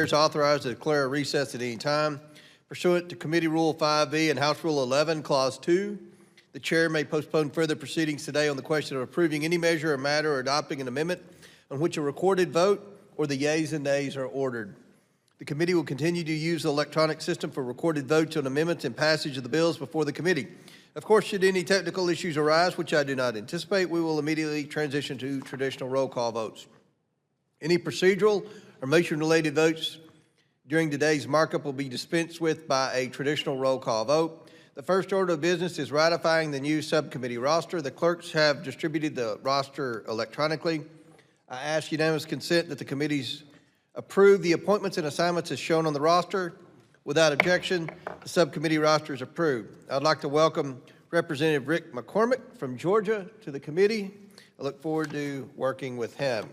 chair is authorized to declare a recess at any time. Pursuant to Committee Rule 5B and House Rule 11, Clause 2, the chair may postpone further proceedings today on the question of approving any measure or matter or adopting an amendment on which a recorded vote or the yeas and nays are ordered. The committee will continue to use the electronic system for recorded votes on amendments and passage of the bills before the committee. Of course, should any technical issues arise, which I do not anticipate, we will immediately transition to traditional roll call votes. Any procedural or motion-related votes during today's markup will be dispensed with by a traditional roll call vote. The first order of business is ratifying the new subcommittee roster. The clerks have distributed the roster electronically. I ask unanimous consent that the committees approve the appointments and assignments as shown on the roster. Without objection, the subcommittee roster is approved. I'd like to welcome Representative Rick McCormick from Georgia to the committee. I look forward to working with him.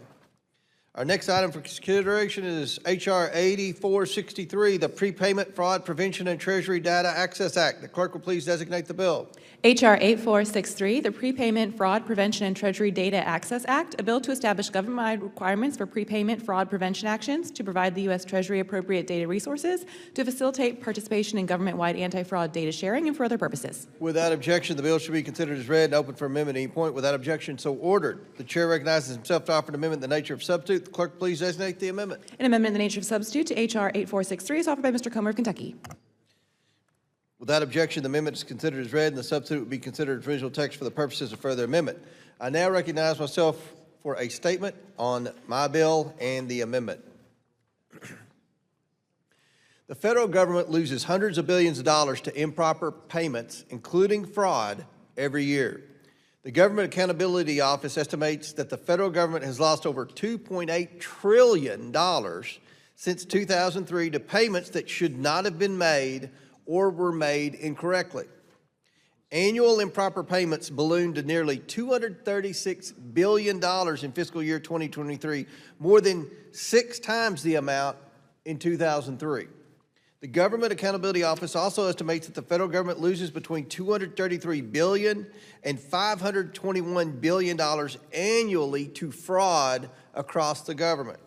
Our next item for consideration is H.R. 8463, the Prepayment Fraud Prevention and Treasury Data Access Act. The clerk will please designate the bill. H.R. 8463, the Prepayment Fraud Prevention and Treasury Data Access Act, a bill to establish government-wide requirements for prepayment fraud prevention actions, to provide the U.S. Treasury appropriate data resources, to facilitate participation in government-wide anti-fraud data sharing, and for other purposes. Without objection, the bill should be considered as read and open for amendment at any point. Without objection, so ordered. The chair recognizes himself to offer an amendment in the nature of substitute. The clerk please designate the amendment. An amendment in the nature of substitute to H.R. 8463 is offered by Mr. Comer of Kentucky. Without objection, the amendment is considered as read, and the substitute will be considered as original text for the purposes of further amendment. I now recognize myself for a statement on my bill and the amendment. The federal government loses hundreds of billions of dollars to improper payments, including fraud, every year. The Government Accountability Office estimates that the federal government has lost over $2.8 trillion since 2003 to payments that should not have been made or were made incorrectly. Annual improper payments ballooned to nearly $236 billion in fiscal year 2023, more than 6 times the amount in 2003. The Government Accountability Office also estimates that the federal government loses between $233 billion and $521 billion annually to fraud across the government.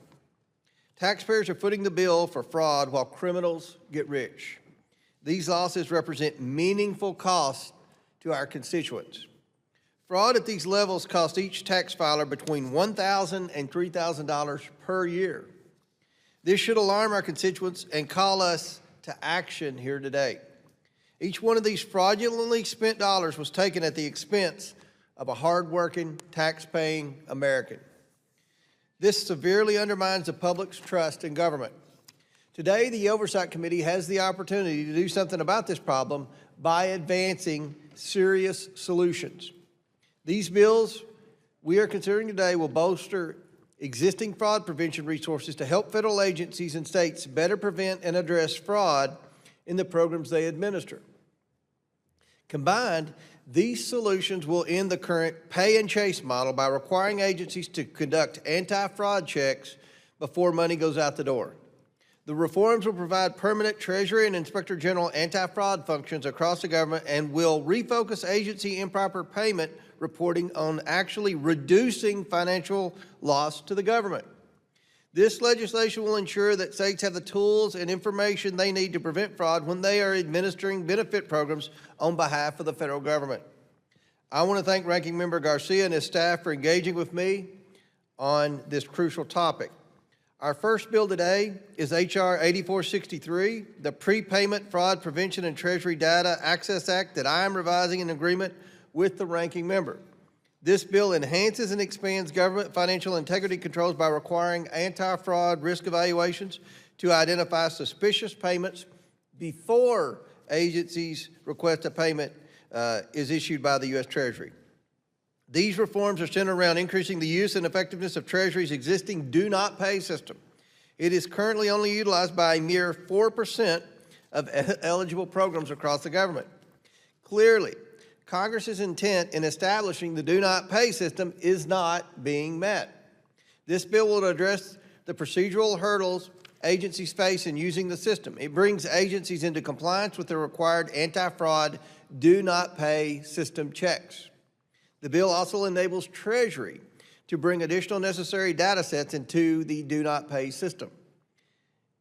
Taxpayers are footing the bill for fraud while criminals get rich. These losses represent meaningful costs to our constituents. Fraud at these levels costs each tax filer between $1,000 and $3,000 per year. This should alarm our constituents and call us to action here today. Each one of these fraudulently spent dollars was taken at the expense of a hardworking, tax-paying American. This severely undermines the public's trust in government. Today, the Oversight Committee has the opportunity to do something about this problem by advancing serious solutions. These bills we are considering today will bolster existing fraud prevention resources to help federal agencies and states better prevent and address fraud in the programs they administer. Combined, these solutions will end the current pay and chase model by requiring agencies to conduct anti-fraud checks before money goes out the door. The reforms will provide permanent Treasury and Inspector General anti-fraud functions across the government and will refocus agency improper payment reporting on actually reducing financial loss to the government. This legislation will ensure that states have the tools and information they need to prevent fraud when they are administering benefit programs on behalf of the federal government. I want to thank Ranking Member Garcia and his staff for engaging with me on this crucial topic. Our first bill today is H.R. 8463, the Prepayment Fraud Prevention and Treasury Data Access Act that I am revising in agreement with the ranking member. This bill enhances and expands government financial integrity controls by requiring anti-fraud risk evaluations to identify suspicious payments before agencies request a payment is issued by the U.S. Treasury. These reforms are centered around increasing the use and effectiveness of Treasury's existing do-not-pay system. It is currently only utilized by a mere 4% of eligible programs across the government. Clearly, Congress's intent in establishing the do-not-pay system is not being met. This bill will address the procedural hurdles agencies face in using the system. It brings agencies into compliance with the required anti-fraud do-not-pay system checks. The bill also enables Treasury to bring additional necessary data sets into the do-not-pay system.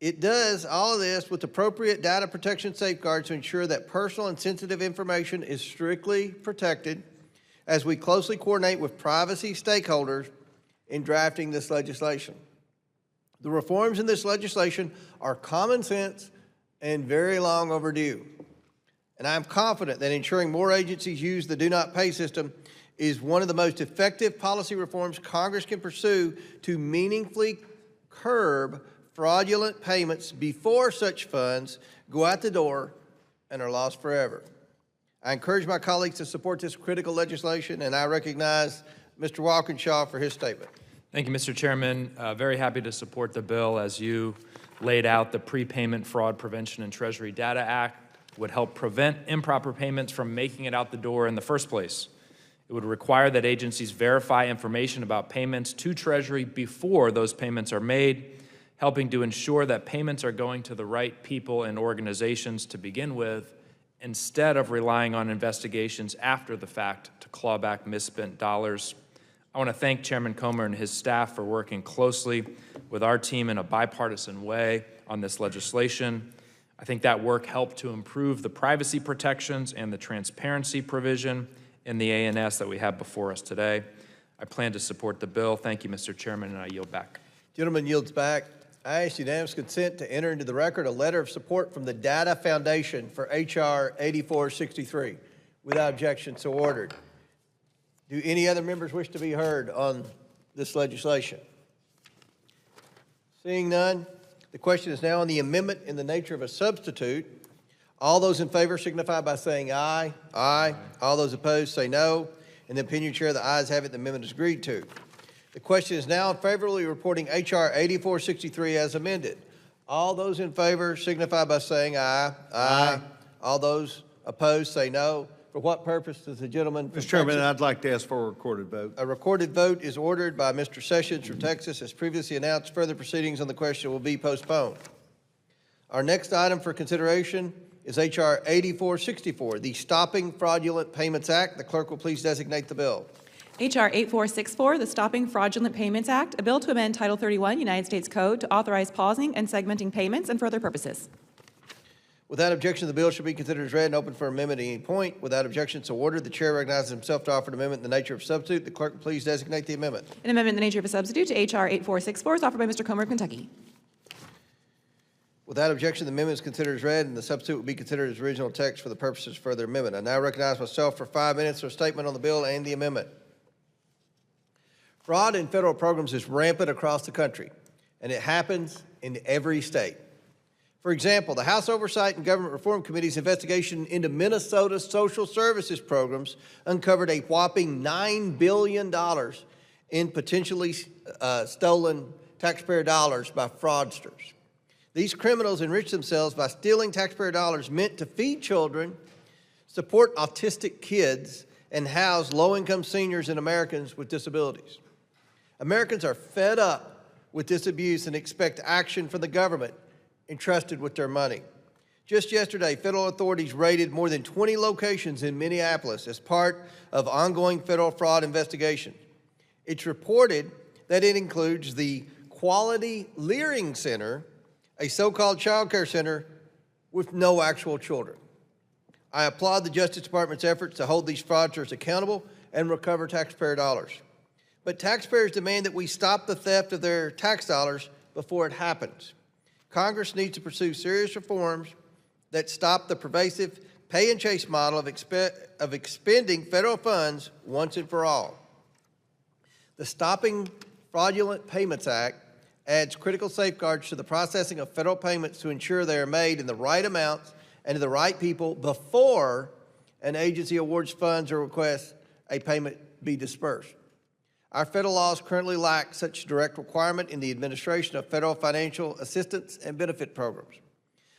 It does all of this with appropriate data protection safeguards to ensure that personal and sensitive information is strictly protected as we closely coordinate with privacy stakeholders in drafting this legislation. The reforms in this legislation are common sense and very long overdue. And I'm confident that ensuring more agencies use the Do Not Pay system is one of the most effective policy reforms Congress can pursue to meaningfully curb fraudulent payments before such funds go out the door and are lost forever. I encourage my colleagues to support this critical legislation, and I recognize Mr. Walkinshaw for his statement. Thank you, Mr. Chairman. Very happy to support the bill. As you laid out, the Prepayment Fraud Prevention and Treasury Data Act would help prevent improper payments from making it out the door in the first place. It would require that agencies verify information about payments to Treasury before those payments are made, helping to ensure that payments are going to the right people and organizations to begin with, instead of relying on investigations after the fact to claw back misspent dollars. I want to thank Chairman Comer and his staff for working closely with our team in a bipartisan way on this legislation. I think that work helped to improve the privacy protections and the transparency provision in the ANS that we have before us today. I plan to support the bill. Thank you, Mr. Chairman, and I yield back. Gentleman yields back. I ask unanimous consent to enter into the record a letter of support from the Data Foundation for H.R. 8463. Without objection, so ordered. Do any other members wish to be heard on this legislation? Seeing none, the question is now on the amendment in the nature of a substitute. All those in favor signify by saying aye. Aye. All those opposed say no. In the opinion chair, the ayes have it. The amendment is agreed to. The question is now favorably reporting H.R. 8463 as amended. All those in favor signify by saying aye. Aye. All those opposed say no. For what purpose does the gentleman from Mr. Chairman, Texas? I'd like to ask for a recorded vote. A recorded vote is ordered by Mr. Sessions from Texas. As previously announced, further proceedings on the question will be postponed. Our next item for consideration is H.R. 8464, the Stopping Fraudulent Payments Act. The clerk will please designate the bill. H.R. 8464, the Stopping Fraudulent Payments Act, a bill to amend Title 31 United States Code to authorize pausing and segmenting payments and for other purposes. Without objection, the bill shall be considered as read and open for amendment at any point. Without objection, so ordered. The chair recognizes himself to offer an amendment in the nature of substitute. The clerk will please designate the amendment. An amendment in the nature of a substitute to H.R. 8464 is offered by Mr. Comer of Kentucky. Without objection, the amendment is considered as read, and the substitute will be considered as original text for the purposes of further amendment. I now recognize myself for 5 minutes for a statement on the bill and the amendment. Fraud in federal programs is rampant across the country, and it happens in every state. For example, the House Oversight and Government Reform Committee's investigation into Minnesota's social services programs uncovered a whopping $9 billion in potentially stolen taxpayer dollars by fraudsters. These criminals enrich themselves by stealing taxpayer dollars meant to feed children, support autistic kids, and house low-income seniors and Americans with disabilities. Americans are fed up with this abuse and expect action from the government entrusted with their money. Just yesterday, federal authorities raided more than 20 locations in Minneapolis as part of ongoing federal fraud investigations. It's reported that it includes the Quality Leering Center, a so-called child care center with no actual children. I applaud the Justice Department's efforts to hold these fraudsters accountable and recover taxpayer dollars. But taxpayers demand that we stop the theft of their tax dollars before it happens. Congress needs to pursue serious reforms that stop the pervasive pay-and-chase model of expending federal funds once and for all. The Stopping Fraudulent Payments Act adds critical safeguards to the processing of federal payments to ensure they are made in the right amounts and to the right people before an agency awards funds or requests a payment be dispersed. Our federal laws currently lack such direct requirement in the administration of federal financial assistance and benefit programs.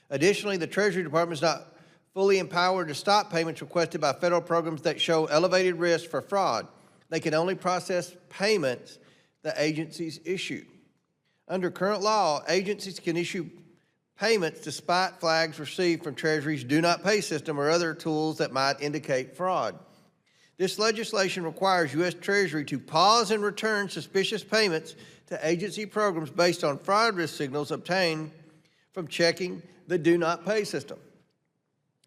Additionally, the Treasury Department is not fully empowered to stop payments requested by federal programs that show elevated risk for fraud. They can only process payments the agencies issue. Under current law, agencies can issue payments despite flags received from Treasury's Do Not Pay system or other tools that might indicate fraud. This legislation requires U.S. Treasury to pause and return suspicious payments to agency programs based on fraud risk signals obtained from checking the do not pay system.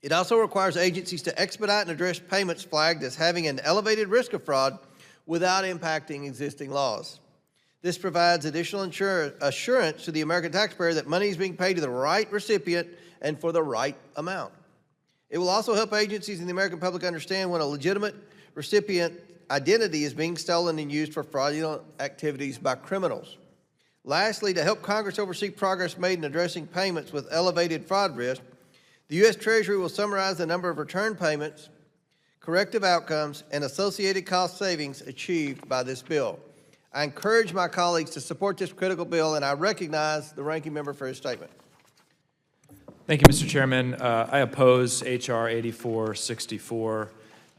It also requires agencies to expedite and address payments flagged as having an elevated risk of fraud without impacting existing laws. This provides additional assurance to the American taxpayer that money is being paid to the right recipient and for the right amount. It will also help agencies and the American public understand when a legitimate recipient identity is being stolen and used for fraudulent activities by criminals. Lastly, to help Congress oversee progress made in addressing payments with elevated fraud risk, the U.S. Treasury will summarize the number of return payments, corrective outcomes, and associated cost savings achieved by this bill. I encourage my colleagues to support this critical bill, and I recognize the ranking member for his statement. Thank you, Mr. Chairman. I oppose H.R. 8464.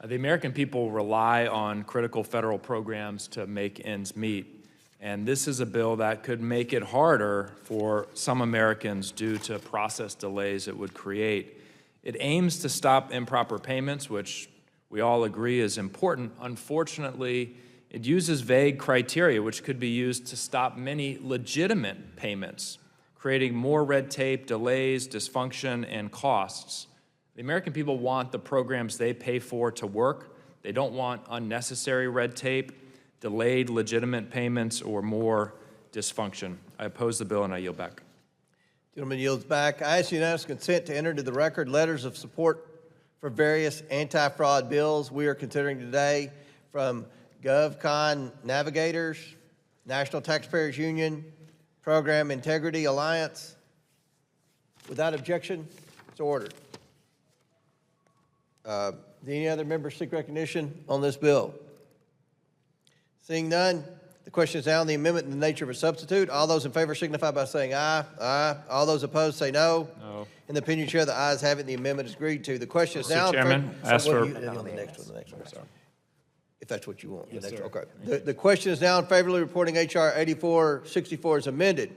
The American people rely on critical federal programs to make ends meet, and this is a bill that could make it harder for some Americans due to process delays it would create. It aims to stop improper payments, which we all agree is important. Unfortunately, it uses vague criteria which could be used to stop many legitimate payments, creating more red tape, delays, dysfunction, and costs. The American people want the programs they pay for to work. They don't want unnecessary red tape, delayed legitimate payments, or more dysfunction. I oppose the bill and I yield back. Gentleman yields back. I ask unanimous consent to enter into the record letters of support for various anti-fraud bills we are considering today from GovCon Navigators, National Taxpayers Union, Program Integrity Alliance. Without objection, it's ordered. Do any other members seek recognition on this bill? Seeing none, the question is now on the amendment in the nature of a substitute. All those in favor signify by saying aye. Aye. All those opposed say no. No. In the opinion chair, the ayes have it. The amendment is agreed to. The question is now. Mr. Chairman, ask for. On the next one. Sorry. If that's what you want. Yes, sir. Okay. The question is now in favorably reporting H.R. 8464 is amended.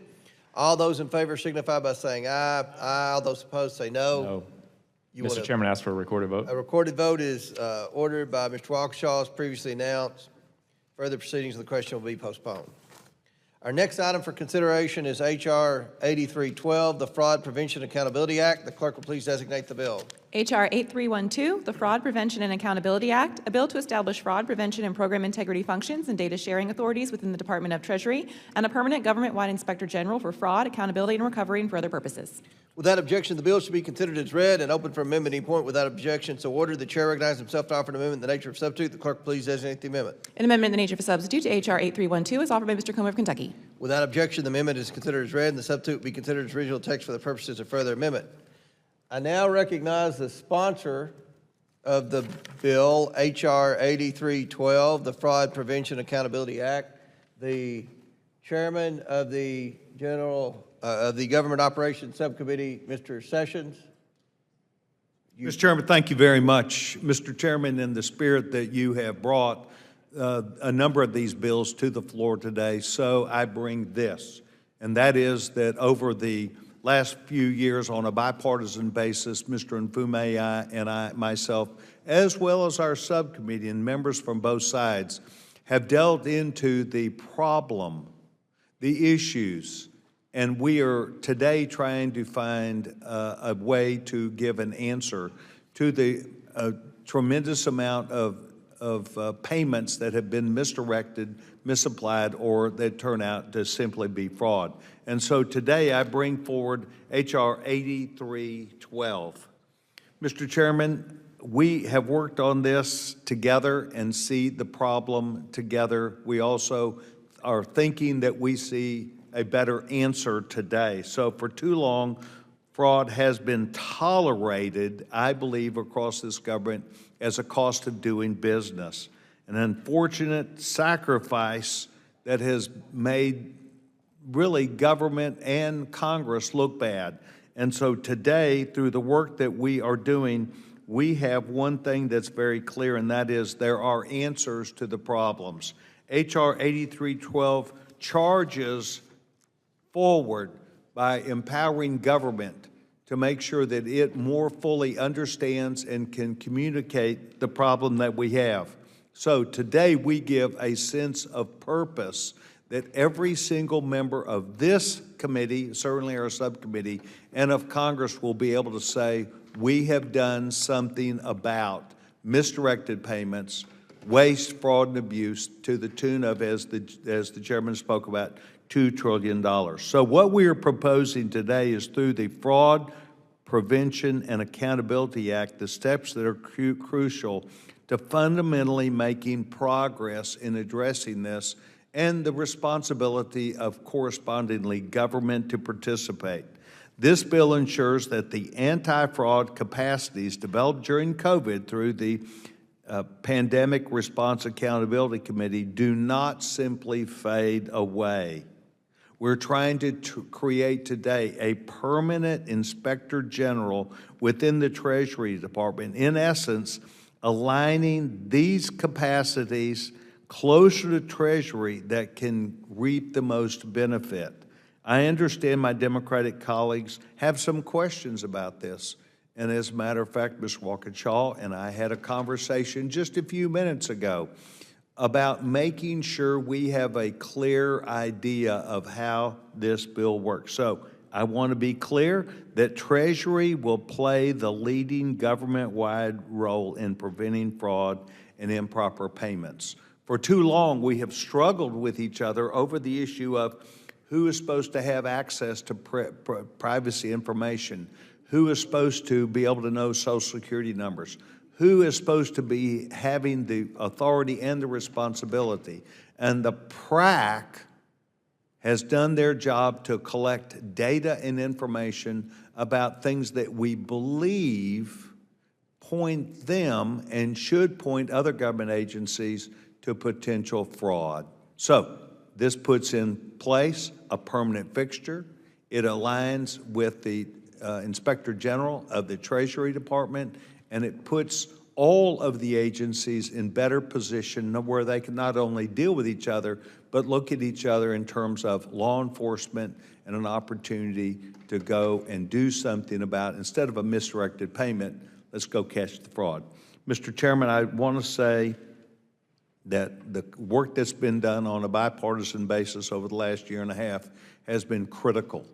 All those in favor signify by saying aye. Aye. All those opposed say no. No. Mr. Chairman, ask for a recorded vote. A recorded vote is ordered by Mr. Walkinshaw as previously announced. Further proceedings of the question will be postponed. Our next item for consideration is H.R. 8312, the Fraud Prevention Accountability Act. The clerk will please designate the bill. H.R. 8312, the Fraud Prevention and Accountability Act, a bill to establish fraud prevention and program integrity functions and data sharing authorities within the Department of Treasury, and a permanent government-wide inspector general for fraud, accountability, and recovery and for other purposes. Without objection, the bill should be considered as read and open for amendment at any point. Without objection, so ordered. The chair recognizes himself to offer an amendment in the nature of substitute. The clerk please designate the amendment. An amendment in the nature of a substitute to H.R. 8312 is offered by Mr. Comey of Kentucky. Without objection, the amendment is considered as read and the substitute will be considered as original text for the purposes of further amendment. I now recognize the sponsor of the bill, H.R. 8312, the Fraud Prevention Accountability Act, the chairman of the Government Operations Subcommittee, Mr. Sessions. Mr. Chairman, thank you very much. Mr. Chairman, in the spirit that you have brought a number of these bills to the floor today, so I bring this, and that is that over the last few years on a bipartisan basis, Mr. Nfume and I, myself, as well as our subcommittee and members from both sides, have delved into the problem, the issues, and we are today trying to find a way to give an answer to the tremendous amount of payments that have been misdirected, misapplied, or that turn out to simply be fraud. And so today I bring forward H.R. 8312. Mr. Chairman, we have worked on this together and see the problem together. We also are thinking that we see a better answer today. So for too long, fraud has been tolerated, I believe, across this government as a cost of doing business. An unfortunate sacrifice that has made really government and Congress look bad. And so today, through the work that we are doing, we have one thing that's very clear, and that is there are answers to the problems. H.R. 8312 charges forward by empowering government to make sure that it more fully understands and can communicate the problem that we have. So today we give a sense of purpose that every single member of this committee, certainly our subcommittee, and of Congress will be able to say, we have done something about misdirected payments, waste, fraud, and abuse to the tune of, as the chairman spoke about, $2 trillion. So what we are proposing today is through the Fraud Prevention and Accountability Act, the steps that are crucial to fundamentally making progress in addressing this, and the responsibility of correspondingly government to participate. This bill ensures that the anti-fraud capacities developed during COVID through the Pandemic Response Accountability Committee do not simply fade away. We're trying to create today a permanent inspector general within the Treasury Department, in essence, aligning these capacities closer to Treasury that can reap the most benefit. I understand my Democratic colleagues have some questions about this. And as a matter of fact, Ms. Waukesha and I had a conversation just a few minutes ago about making sure we have a clear idea of how this bill works. So I want to be clear that Treasury will play the leading government-wide role in preventing fraud and improper payments. For too long, we have struggled with each other over the issue of who is supposed to have access to privacy information, who is supposed to be able to know Social Security numbers, who is supposed to be having the authority and the responsibility. And the PRAC has done their job to collect data and information about things that we believe point them and should point other government agencies to potential fraud. So this puts in place a permanent fixture. It aligns with the Inspector General of the Treasury Department, and it puts all of the agencies in better position where they can not only deal with each other, but look at each other in terms of law enforcement and an opportunity to go and do something about, instead of a misdirected payment, let's go catch the fraud. Mr. Chairman, I want to say that the work that's been done on a bipartisan basis over the last year and a half has been critical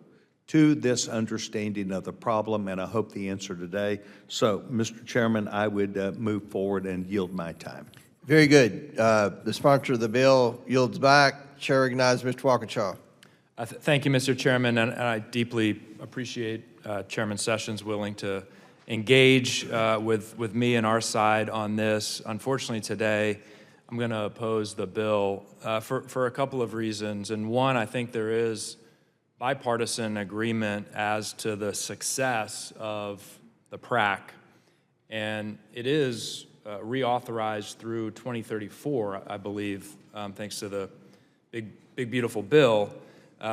to this understanding of the problem, and I hope the answer today. So, Mr. Chairman, I would move forward and yield my time. Very good. The sponsor of the bill yields back. Chair recognizes Mr. Waukesha. Thank you, Mr. Chairman, and I deeply appreciate Chairman Sessions willing to engage with me and our side on this. Unfortunately, today, I'm going to oppose the bill for a couple of reasons. And one, I think there is bipartisan agreement as to the success of the PRAC, and it is reauthorized through 2034, I believe, thanks to the big beautiful bill.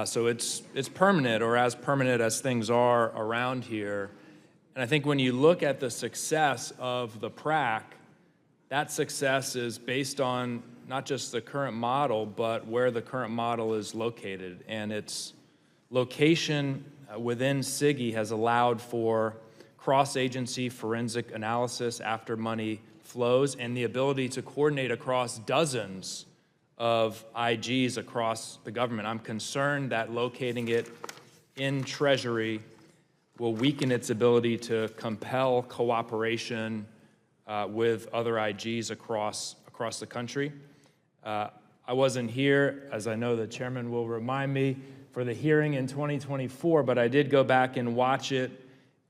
So it's permanent, or as permanent as things are around here. And I think when you look at the success of the PRAC, that success is based on not just the current model, but where the current model is located. And its location within SIGI has allowed for cross-agency forensic analysis after money flows and the ability to coordinate across dozens of IGs across the government. I'm concerned that locating it in Treasury will weaken its ability to compel cooperation with other IGs across the country. I wasn't here, as I know the chairman will remind me, for the hearing in 2024, but I did go back and watch it,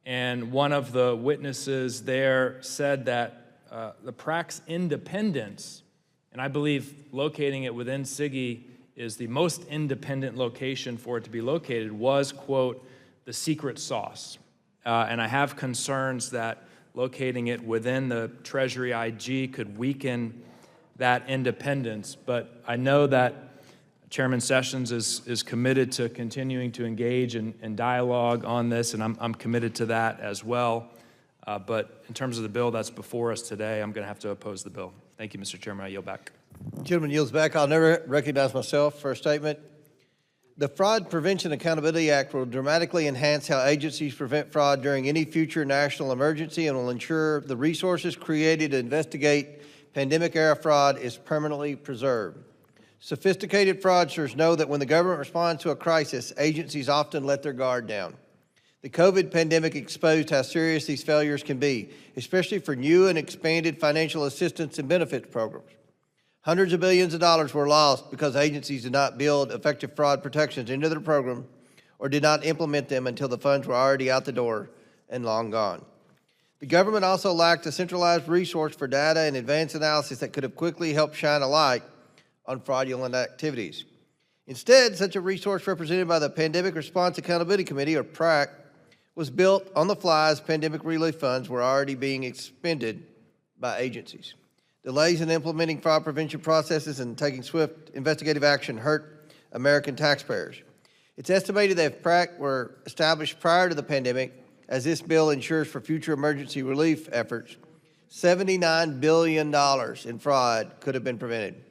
and one of the witnesses there said that the PRAC's independence, and I believe locating it within SIGI is the most independent location for it to be located, was, quote, the secret sauce. And I have concerns that locating it within the Treasury IG could weaken that independence, but I know that Chairman Sessions is committed to continuing to engage in dialogue on this, and I'm committed to that as well. But in terms of the bill that's before us today, I'm going to have to oppose the bill. Thank you, Mr. Chairman. I yield back. Gentleman yields back. I'll never recognize myself for a statement. The Fraud Prevention Accountability Act will dramatically enhance how agencies prevent fraud during any future national emergency and will ensure the resources created to investigate pandemic-era fraud is permanently preserved. Sophisticated fraudsters know that when the government responds to a crisis, agencies often let their guard down. The COVID pandemic exposed how serious these failures can be, especially for new and expanded financial assistance and benefits programs. Hundreds of billions of dollars were lost because agencies did not build effective fraud protections into their program or did not implement them until the funds were already out the door and long gone. The government also lacked a centralized resource for data and advanced analysis that could have quickly helped shine a light on fraudulent activities. Instead, such a resource represented by the Pandemic Response Accountability Committee, or PRAC, was built on the fly as pandemic relief funds were already being expended by agencies. Delays in implementing fraud prevention processes and taking swift investigative action hurt American taxpayers. It's estimated that if PRAC were established prior to the pandemic, as this bill ensures for future emergency relief efforts, $79 billion in fraud could have been prevented.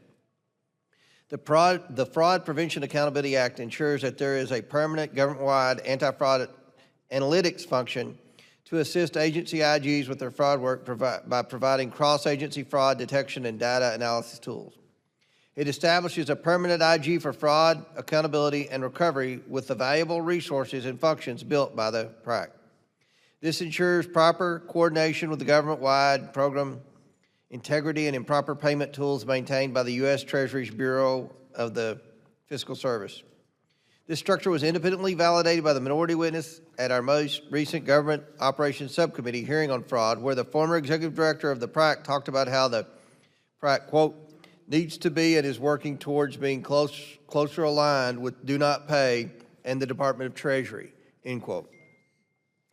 The Fraud Prevention Accountability Act ensures that there is a permanent government-wide anti-fraud analytics function to assist agency IGs with their fraud work by providing cross-agency fraud detection and data analysis tools. It establishes a permanent IG for fraud, accountability, and recovery with the valuable resources and functions built by the PRAC. This ensures proper coordination with the government-wide program integrity and improper payment tools maintained by the U.S. Treasury's Bureau of the Fiscal Service. This structure was independently validated by the minority witness at our most recent Government Operations Subcommittee hearing on fraud, where the former executive director of the PRAC talked about how the PRAC, quote, needs to be and is working towards being closer aligned with Do Not Pay and the Department of Treasury, end quote.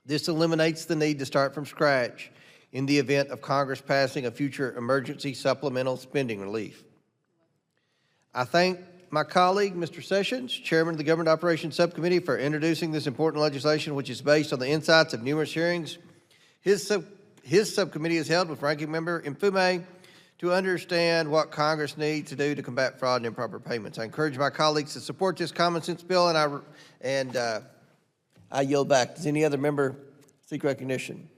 This eliminates the need to start from scratch in the event of Congress passing a future emergency supplemental spending relief. I thank my colleague, Mr. Sessions, Chairman of the Government Operations Subcommittee, for introducing this important legislation, which is based on the insights of numerous hearings his subcommittee has held with Ranking Member Mfume to understand what Congress needs to do to combat fraud and improper payments. I encourage my colleagues to support this common sense bill, and I yield back. Does any other member seek recognition?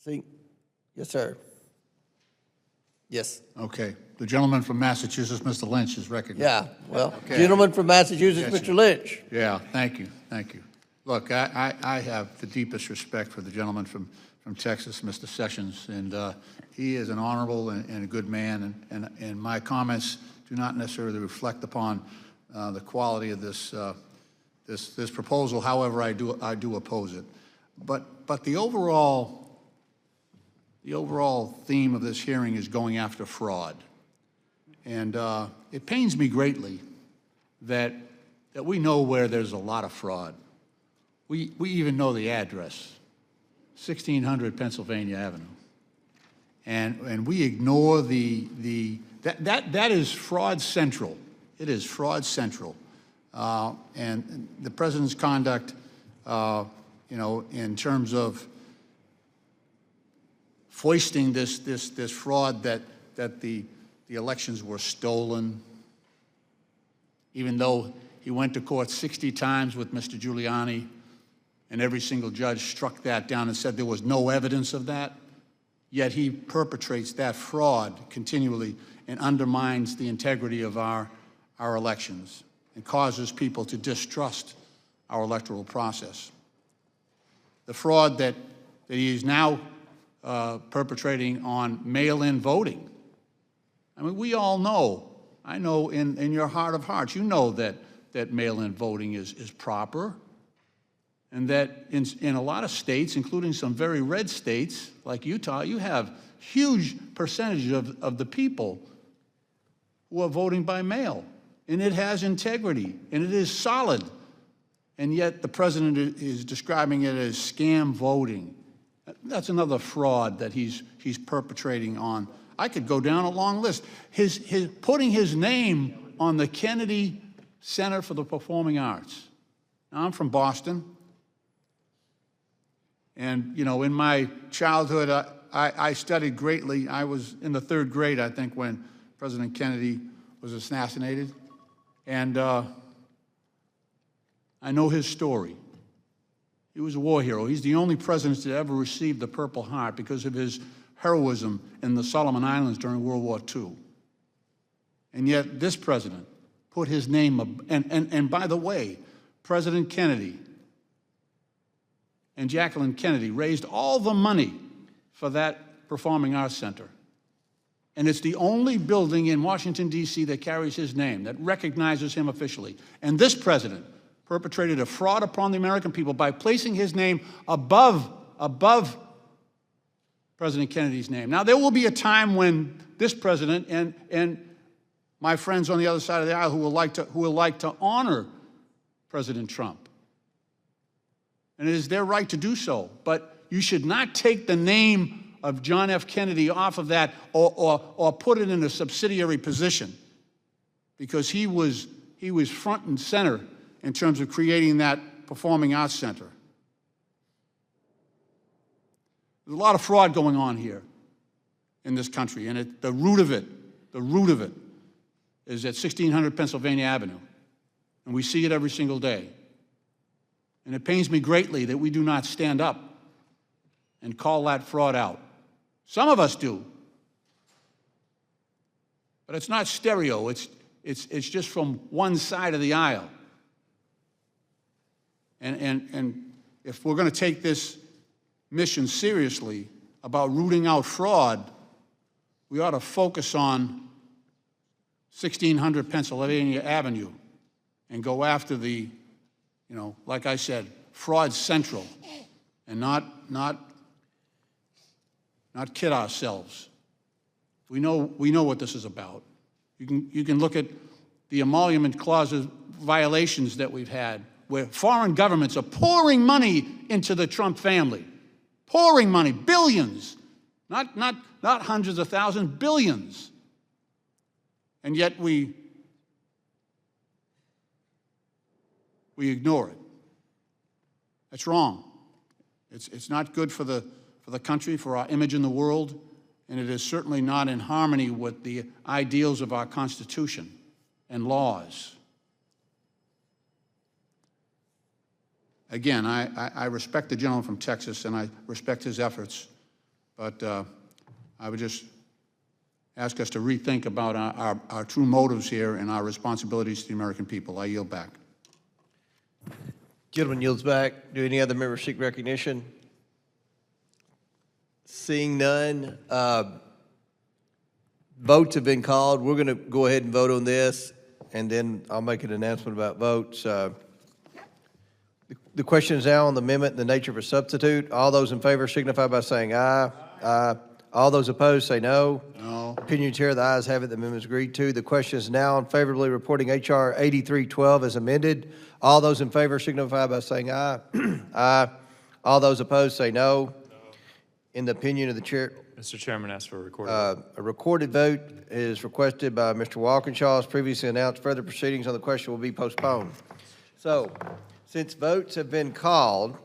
See? Yes, sir. Yes. Okay. The gentleman from Massachusetts, Mr. Lynch, is recognized. Yeah, well, Okay. gentleman from Massachusetts, Yes, Mr. Lynch. Yeah, thank you, thank you. Look, I have the deepest respect for the gentleman from Texas, Mr. Sessions, and he is an honorable and a good man, and my comments do not necessarily reflect upon the quality of this proposal. However, I do oppose it. But the overall theme of this hearing is going after fraud. And it pains me greatly that we know where there's a lot of fraud. We even know the address, 1600 Pennsylvania Avenue. And we ignore that is fraud central. It is fraud central. And the president's conduct, in terms of foisting this fraud that the elections were stolen, even though he went to court 60 times with Mr. Giuliani, and every single judge struck that down and said there was no evidence of that, yet he perpetrates that fraud continually and undermines the integrity of our elections and causes people to distrust our electoral process. The fraud that he is now perpetrating on mail-in voting. I mean, we all know, I know in your heart of hearts, you know that mail-in voting is proper, and that in a lot of states, including some very red states like Utah, you have huge percentage of the people who are voting by mail, and it has integrity, and it is solid, and yet the president is describing it as scam voting. That's another fraud that he's perpetrating on. I could go down a long list. His putting his name on the Kennedy Center for the Performing Arts. Now, I'm from Boston, and in my childhood, I studied greatly. I was in the 3rd grade, I think, when President Kennedy was assassinated, and I know his story. He was a war hero. He's the only president to ever receive the Purple Heart because of his heroism in the Solomon Islands during World War II. And yet this president put his name, and by the way, President Kennedy and Jacqueline Kennedy raised all the money for that Performing Arts Center. And it's the only building in Washington, D.C. that carries his name, that recognizes him officially. And this president perpetrated a fraud upon the American people by placing his name above President Kennedy's name. Now, there will be a time when this president and my friends on the other side of the aisle who will like to honor President Trump. And it is their right to do so. But you should not take the name of John F. Kennedy off of that or put it in a subsidiary position, because he was front and center in terms of creating that Performing Arts Center. There's a lot of fraud going on here in this country, and the root of it is at 1600 Pennsylvania Avenue, and we see it every single day. And it pains me greatly that we do not stand up and call that fraud out. Some of us do, but it's not stereo. It's just from one side of the aisle. And if we're going to take this mission seriously about rooting out fraud, we ought to focus on 1600 Pennsylvania Avenue and go after the, like I said, fraud central, and not kid ourselves. We know what this is about. You can look at the emolument clause violations that we've had, where foreign governments are pouring money into the Trump family, pouring money, billions, not hundreds of thousands, billions. And yet we ignore it. That's wrong. It's not good for the country, for our image in the world, and it is certainly not in harmony with the ideals of our Constitution and laws. Again, I respect the gentleman from Texas, and I respect his efforts, but I would just ask us to rethink about our true motives here and our responsibilities to the American people. I yield back. Gentleman yields back. Do any other members seek recognition? Seeing none, votes have been called. We're going to go ahead and vote on this, and then I'll make an announcement about votes. The question is now on the amendment in the nature of a substitute. All those in favor signify by saying aye. Aye. All those opposed say no. No. Opinion chair, the ayes have it. The amendment is agreed to. The question is now on favorably reporting H.R. 8312 as amended. All those in favor signify by saying aye. Aye. All those opposed say no. In the opinion of the chair, Mr. Chairman, ask for a recorded vote. a recorded vote is requested by Mr. Walkinshaw. As previously announced, further proceedings on the question will be postponed. So, since votes have been called,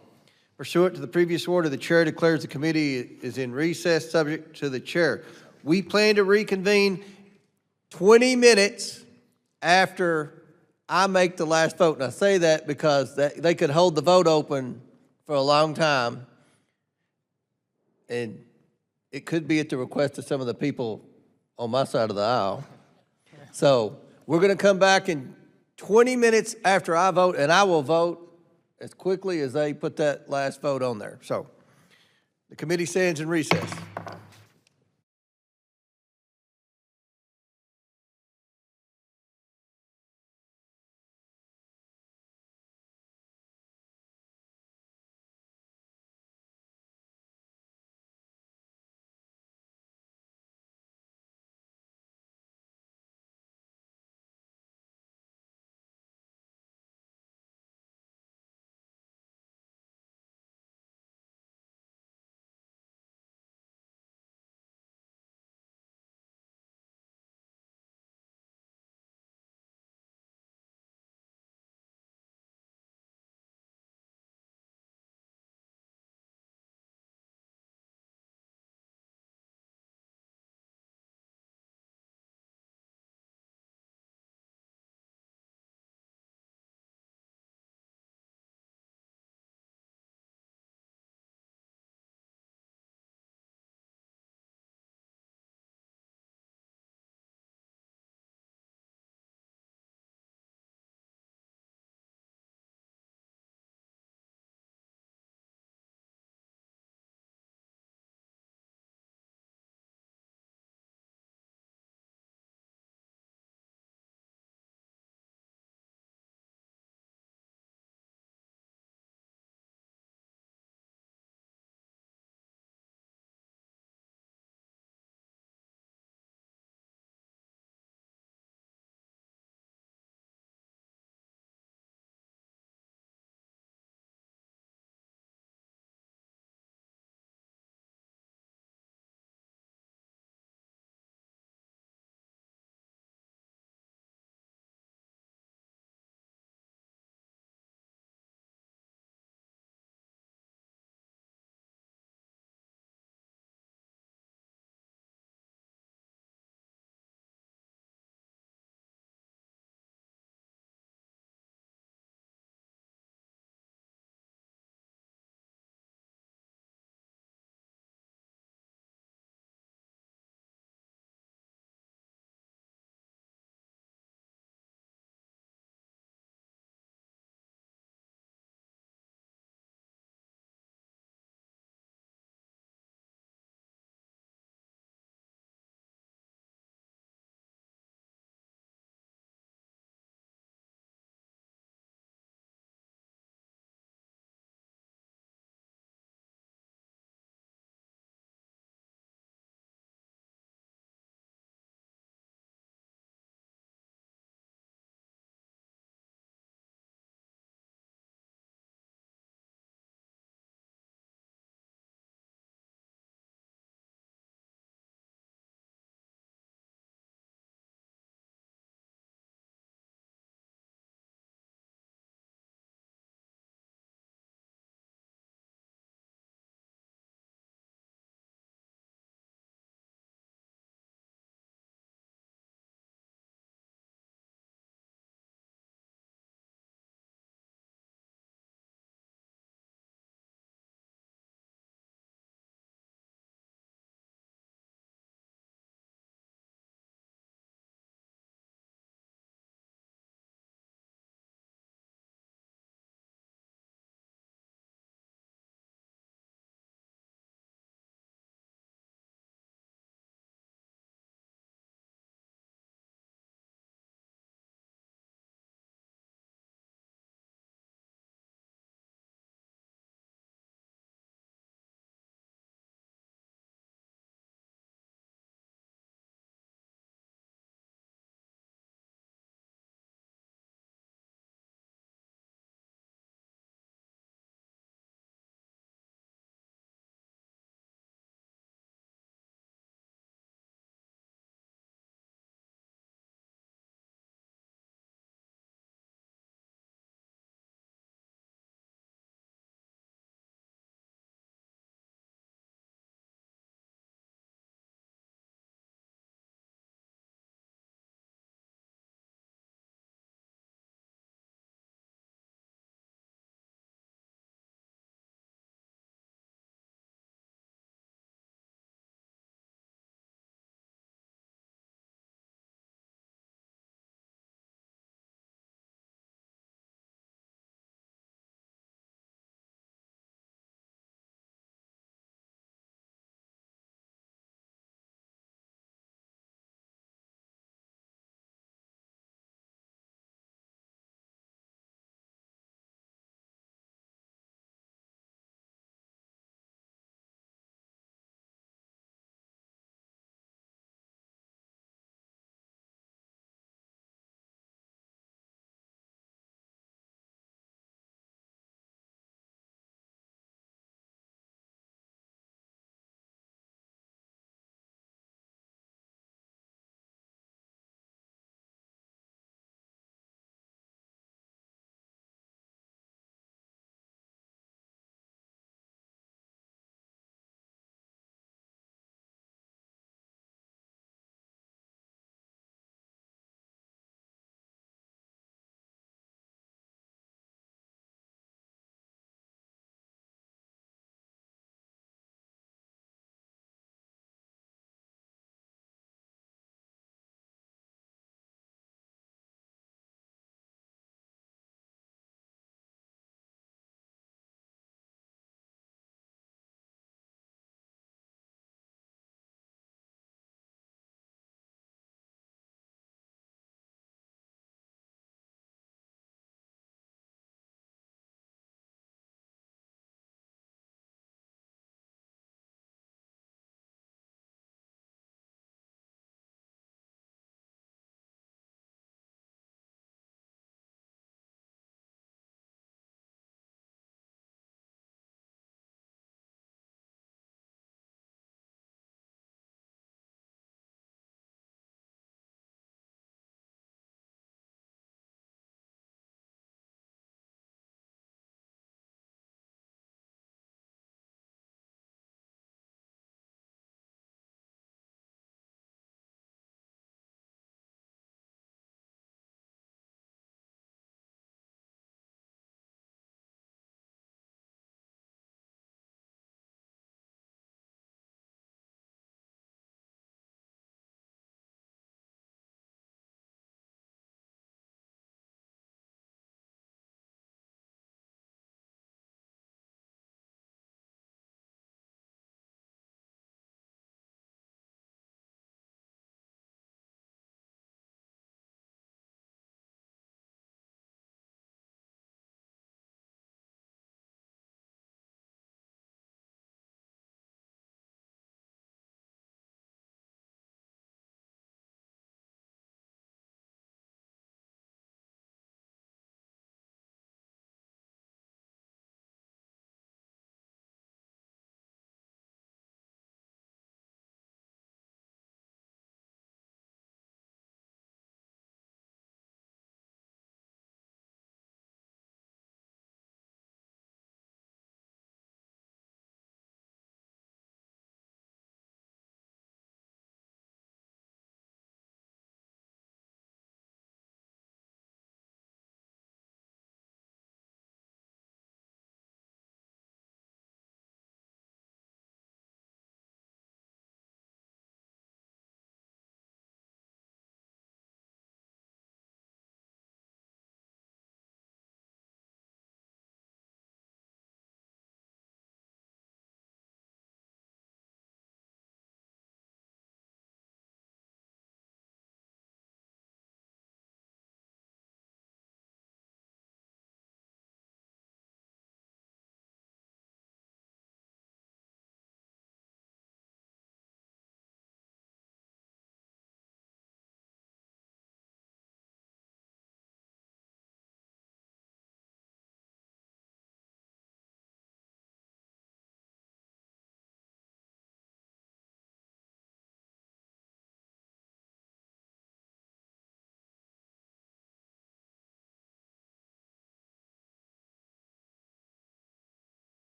pursuant to the previous order, the chair declares the committee is in recess subject to the chair. We plan to reconvene 20 minutes after I make the last vote. And I say that because they could hold the vote open for a long time, and it could be at the request of some of the people on my side of the aisle. So we're going to come back in 20 minutes after I vote, and I will vote as quickly as they put that last vote on there. So the committee stands in recess.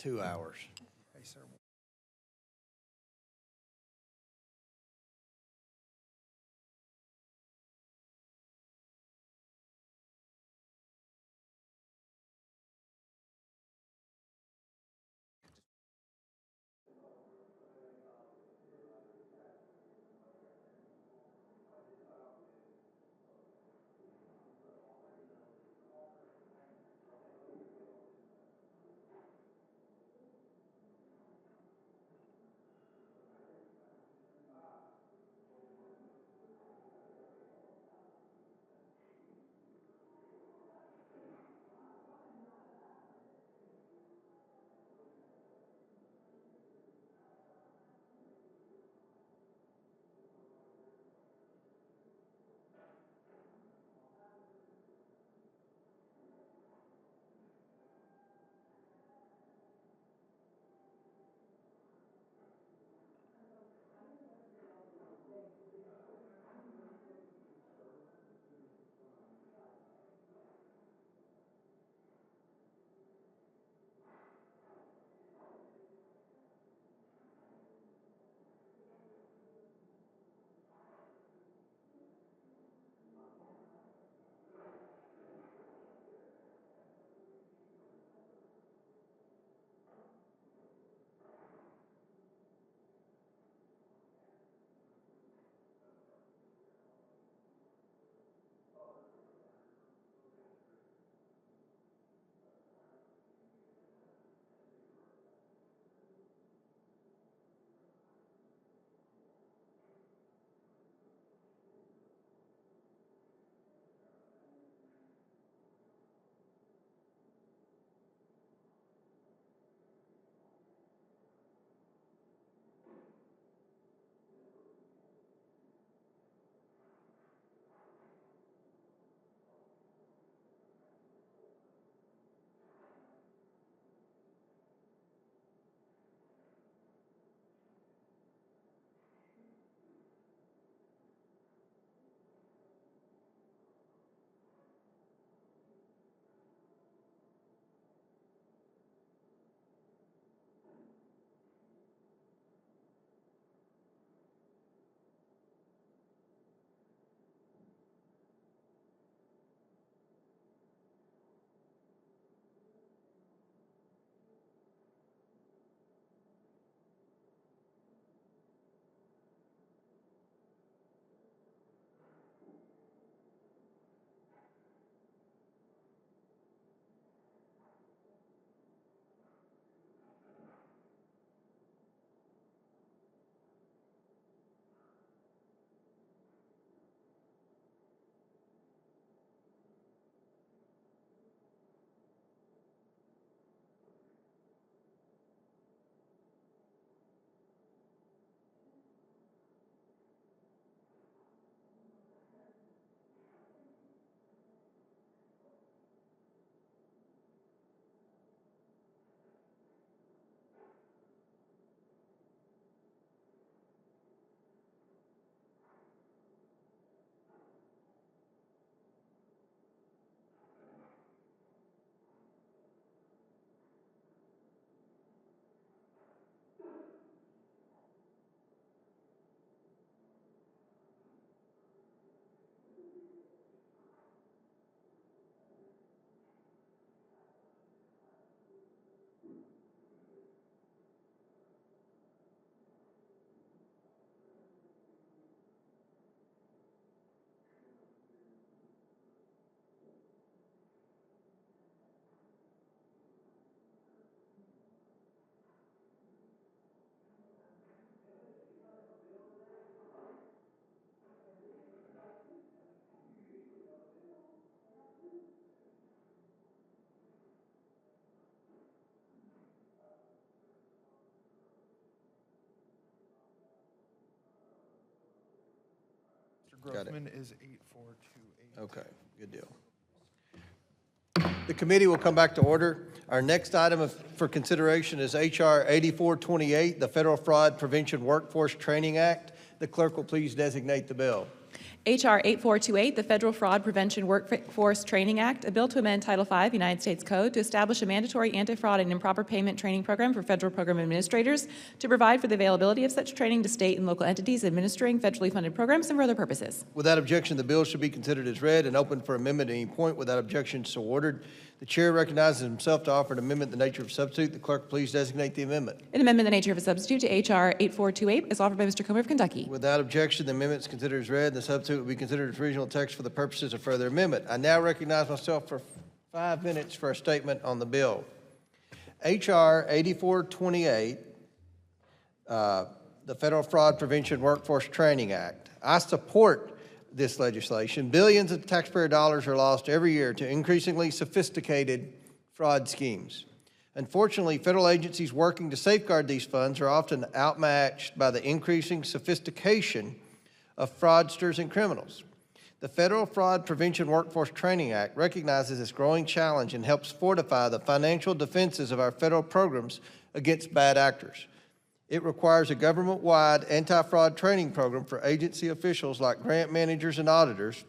2 hours. Got it. Grossman is 8428. Okay, good deal. The committee will come back to order. Our next item for consideration is H.R. 8428, the Federal Fraud Prevention Workforce Training Act. The clerk will please designate the bill. H.R. 8428, the Federal Fraud Prevention Workforce Training Act, a bill to amend Title V, United States Code, to establish a mandatory anti-fraud and improper payment training program for federal program administrators to provide for the availability of such training to state and local entities administering federally funded programs and for other purposes. Without objection, the bill should be considered as read and open for amendment at any point. Without objection, so ordered. The chair recognizes himself to offer an amendment in the nature of substitute. The clerk, please designate the amendment. An amendment in the nature of a substitute to H.R. 8428 is offered by Mr. Comey of Kentucky. Without objection, the amendment is considered as read, and the substitute will be considered as original text for the purposes of further amendment. I now recognize myself for 5 minutes for a statement on the bill. H.R. 8428, the Federal Fraud Prevention Workforce Training Act. I support this legislation. Billions of taxpayer dollars are lost every year to increasingly sophisticated fraud schemes. Unfortunately, federal agencies working to safeguard these funds are often outmatched by the increasing sophistication of fraudsters and criminals. The Federal Fraud Prevention Workforce Training Act recognizes this growing challenge and helps fortify the financial defenses of our federal programs against bad actors. It requires a government-wide anti-fraud training program for agency officials like grant managers and auditors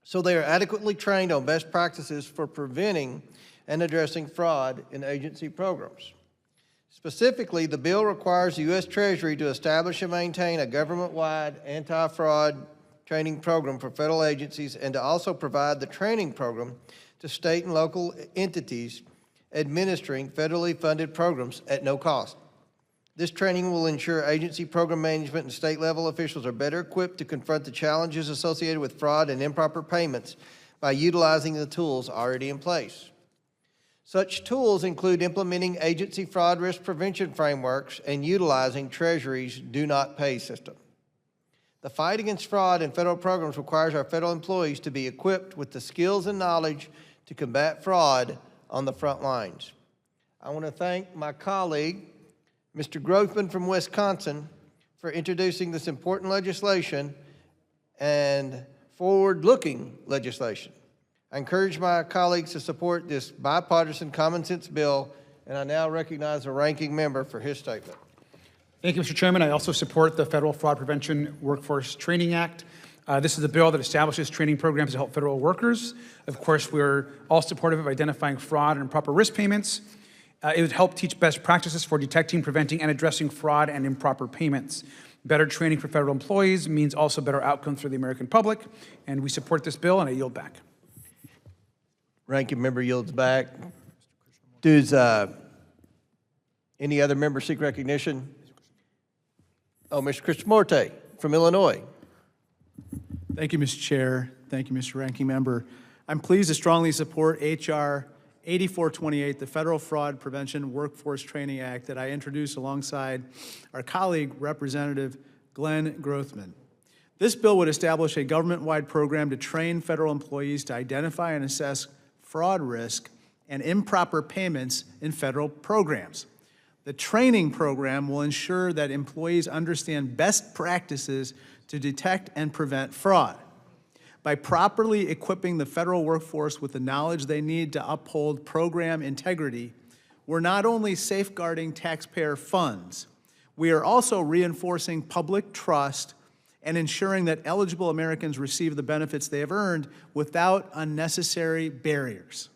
so they are adequately trained on best practices for preventing and addressing fraud in agency programs. Specifically, the bill requires the U.S. Treasury to establish and maintain a government-wide anti-fraud training program for federal agencies and to also provide the training program to state and local entities administering federally funded programs at no cost. This training will ensure agency program management and state-level officials are better equipped to confront the challenges associated with fraud and improper payments by utilizing the tools already in place. Such tools include implementing agency fraud risk prevention frameworks and utilizing Treasury's Do Not Pay system. The fight against fraud in federal programs requires our federal employees to be equipped with the skills and knowledge to combat fraud on the front lines. I want to thank my colleague, Mr. Grothman from Wisconsin, for introducing this important legislation and forward-looking legislation. I encourage my colleagues to support this bipartisan common sense bill, and I now recognize the ranking member for his statement. Thank you, Mr. Chairman. I also support the Federal Fraud Prevention Workforce Training Act. This is a bill that establishes training programs to help federal workers. Of course, we're all supportive of identifying fraud and improper risk payments. It would help teach best practices for detecting, preventing, and addressing fraud and improper payments. Better training for federal employees means also better outcomes for the American public, and we support this bill, and I yield back. Ranking member yields back. Does any other member seek recognition? Oh, Mr. Krishnamurti from Illinois. Thank you, Mr. Chair. Thank you, Mr. Ranking Member. I'm pleased to strongly support H.R. 8428, the Federal Fraud Prevention Workforce Training Act that I introduced alongside our colleague, Representative Glenn Grothman. This bill would establish a government-wide program to train federal employees to identify and assess fraud risk and improper payments in federal programs. The training program will ensure that employees understand best practices to detect and prevent fraud. By properly equipping the federal workforce with the knowledge they need to uphold program integrity, we're not only safeguarding taxpayer funds, we are also reinforcing public trust and ensuring that eligible Americans receive the benefits they have earned without unnecessary barriers.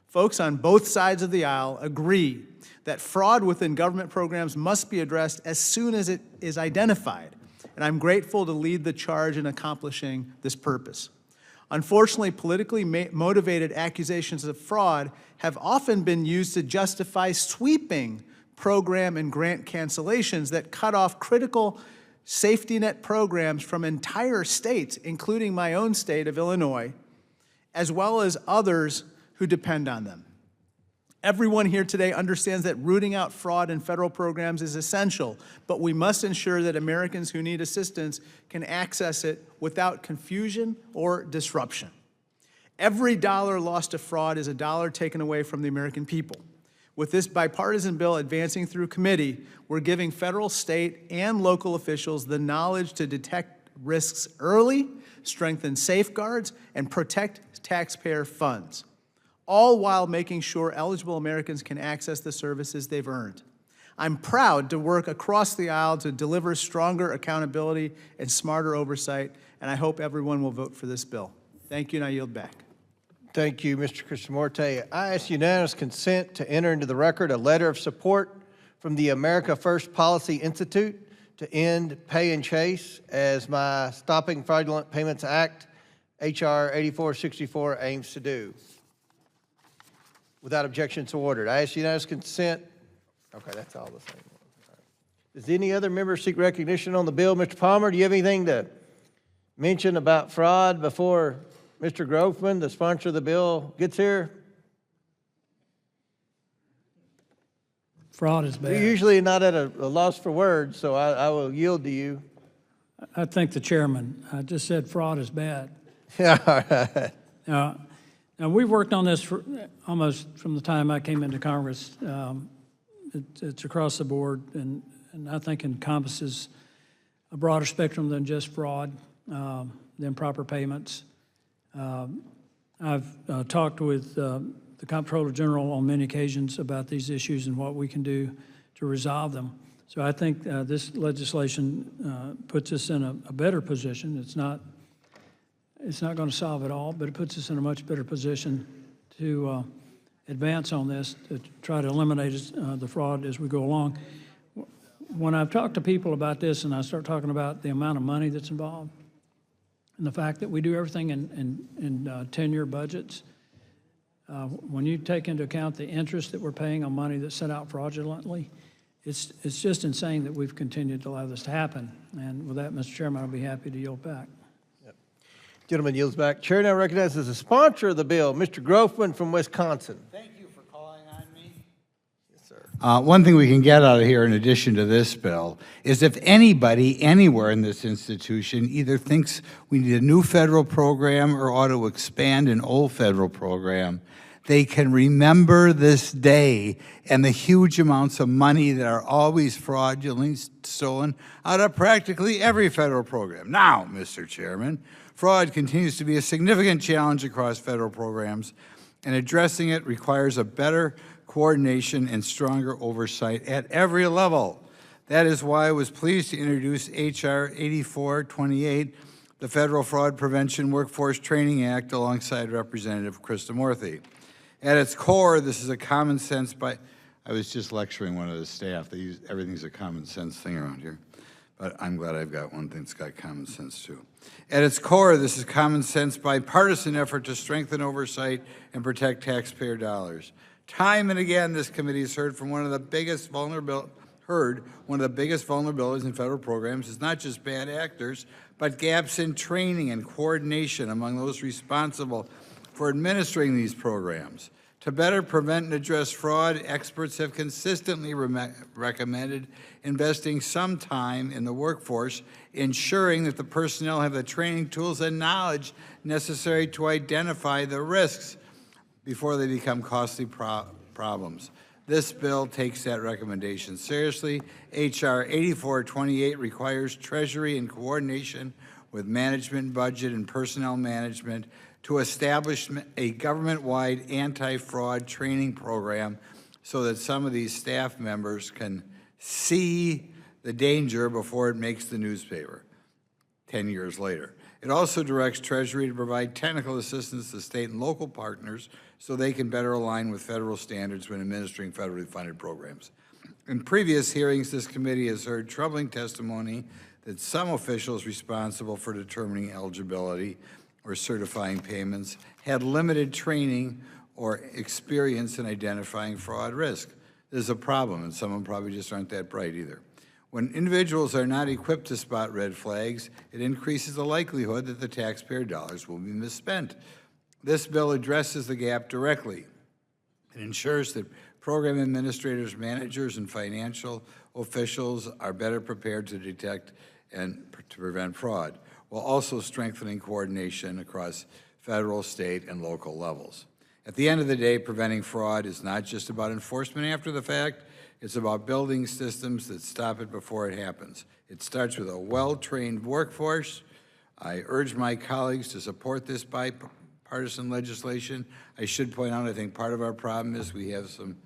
Folks on both sides of the aisle agree that fraud within government programs must be addressed as soon as it is identified, and I'm grateful to lead the charge in accomplishing this purpose. Unfortunately, politically motivated accusations of fraud have often been used to justify sweeping program and grant cancellations that cut off critical safety net programs from entire states, including my own state of Illinois, as well as others who depend on them. Everyone here today understands that rooting out fraud in federal programs is essential, but we must ensure that Americans who need assistance can access it without confusion or disruption. Every dollar lost to fraud is a dollar taken away from the American people. With this bipartisan bill advancing through committee, we're giving federal, state, and local officials the knowledge to detect risks early, strengthen safeguards, and protect taxpayer funds, all while making sure eligible Americans can access the services they've earned. I'm proud to work across the aisle to deliver stronger accountability and smarter oversight, and I hope everyone will vote for this bill. Thank you, and I yield back. Thank you, Mr. Krishnamurti. I ask unanimous consent to enter into the record a letter of support from the America First Policy Institute to end pay and chase as my Stopping Fraudulent Payments Act, H.R. 8464, aims to do. Without objection, so ordered. I ask unanimous consent. Okay, that's all the same. Does any other member seek recognition on the bill? Mr. Palmer, do you have anything to mention about fraud before Mr. Grofman, the sponsor of the bill, gets here? Fraud is bad. You're usually not at a loss for words, so I will yield to you. I thank the chairman. I just said fraud is bad. Yeah, all right. Now, we've worked on this for almost from the time I came into Congress. It's across the board, and I think encompasses a broader spectrum than just fraud, the improper payments. I've talked with the Comptroller General on many occasions about these issues and what we can do to resolve them. So I think this legislation puts us in a better position. It's not going to solve it all, but it puts us in a much better position to advance on this, to try to eliminate the fraud as we go along. When I've talked to people about this and I start talking about the amount of money that's involved and the fact that we do everything in 10-year budgets, when you take into account the interest that we're paying on money that's set out fraudulently, it's just insane that we've continued to allow this to happen. And with that, Mr. Chairman, I'll be happy to yield back. Gentleman yields back. Chair now recognizes the sponsor of the bill, Mr. Grofman from Wisconsin. Thank you for calling on me. Yes, sir. One thing we can get out of here in addition to this bill is if anybody anywhere in this institution either thinks we need a new federal program or ought to expand an old federal program, they can remember this day and the huge amounts of money that are always fraudulently stolen out of practically every federal program. Now, Mr. Chairman, fraud continues to be a significant challenge across federal programs, and addressing it requires a better coordination and stronger oversight at every level. That is why I was pleased to introduce H.R. 8428, the Federal Fraud Prevention Workforce Training Act, alongside Representative Krishnamurti. At its core, this is a common sense I was just lecturing one of the staff. They use everything's a common sense thing around here. But I'm glad I've got one thing that's got common sense too. At its core, this is common sense bipartisan effort to strengthen oversight and protect taxpayer dollars. Time and again, this committee has heard one of the biggest vulnerabilities in federal programs is not just bad actors, but gaps in training and coordination among those responsible for administering these programs. To better prevent and address fraud, experts have consistently recommended investing some time in the workforce, ensuring that the personnel have the training tools and knowledge necessary to identify the risks before they become costly problems. This bill takes that recommendation seriously. H.R. 8428 requires Treasury in coordination with management, budget, and personnel management to establish a government-wide anti-fraud training program so that some of these staff members can see the danger before it makes the newspaper 10 years later. It also directs Treasury to provide technical assistance to state and local partners so they can better align with federal standards when administering federally funded programs. In previous hearings, this committee has heard troubling testimony that some officials responsible for determining eligibility or certifying payments had limited training or experience in identifying fraud risk. This is a problem, and some of them probably just aren't that bright either. When individuals are not equipped to spot red flags, it increases the likelihood that the taxpayer dollars will be misspent. This bill addresses the gap directly. It ensures that program administrators, managers, and financial officials are better prepared to detect and to prevent fraud, while also strengthening coordination across federal, state, and local levels. At the end of the day, preventing fraud is not just about enforcement after the fact, it's about building systems that stop it before it happens. It starts with a well-trained workforce. I urge my colleagues to support this bipartisan legislation. I should point out, I think part of our problem is we have some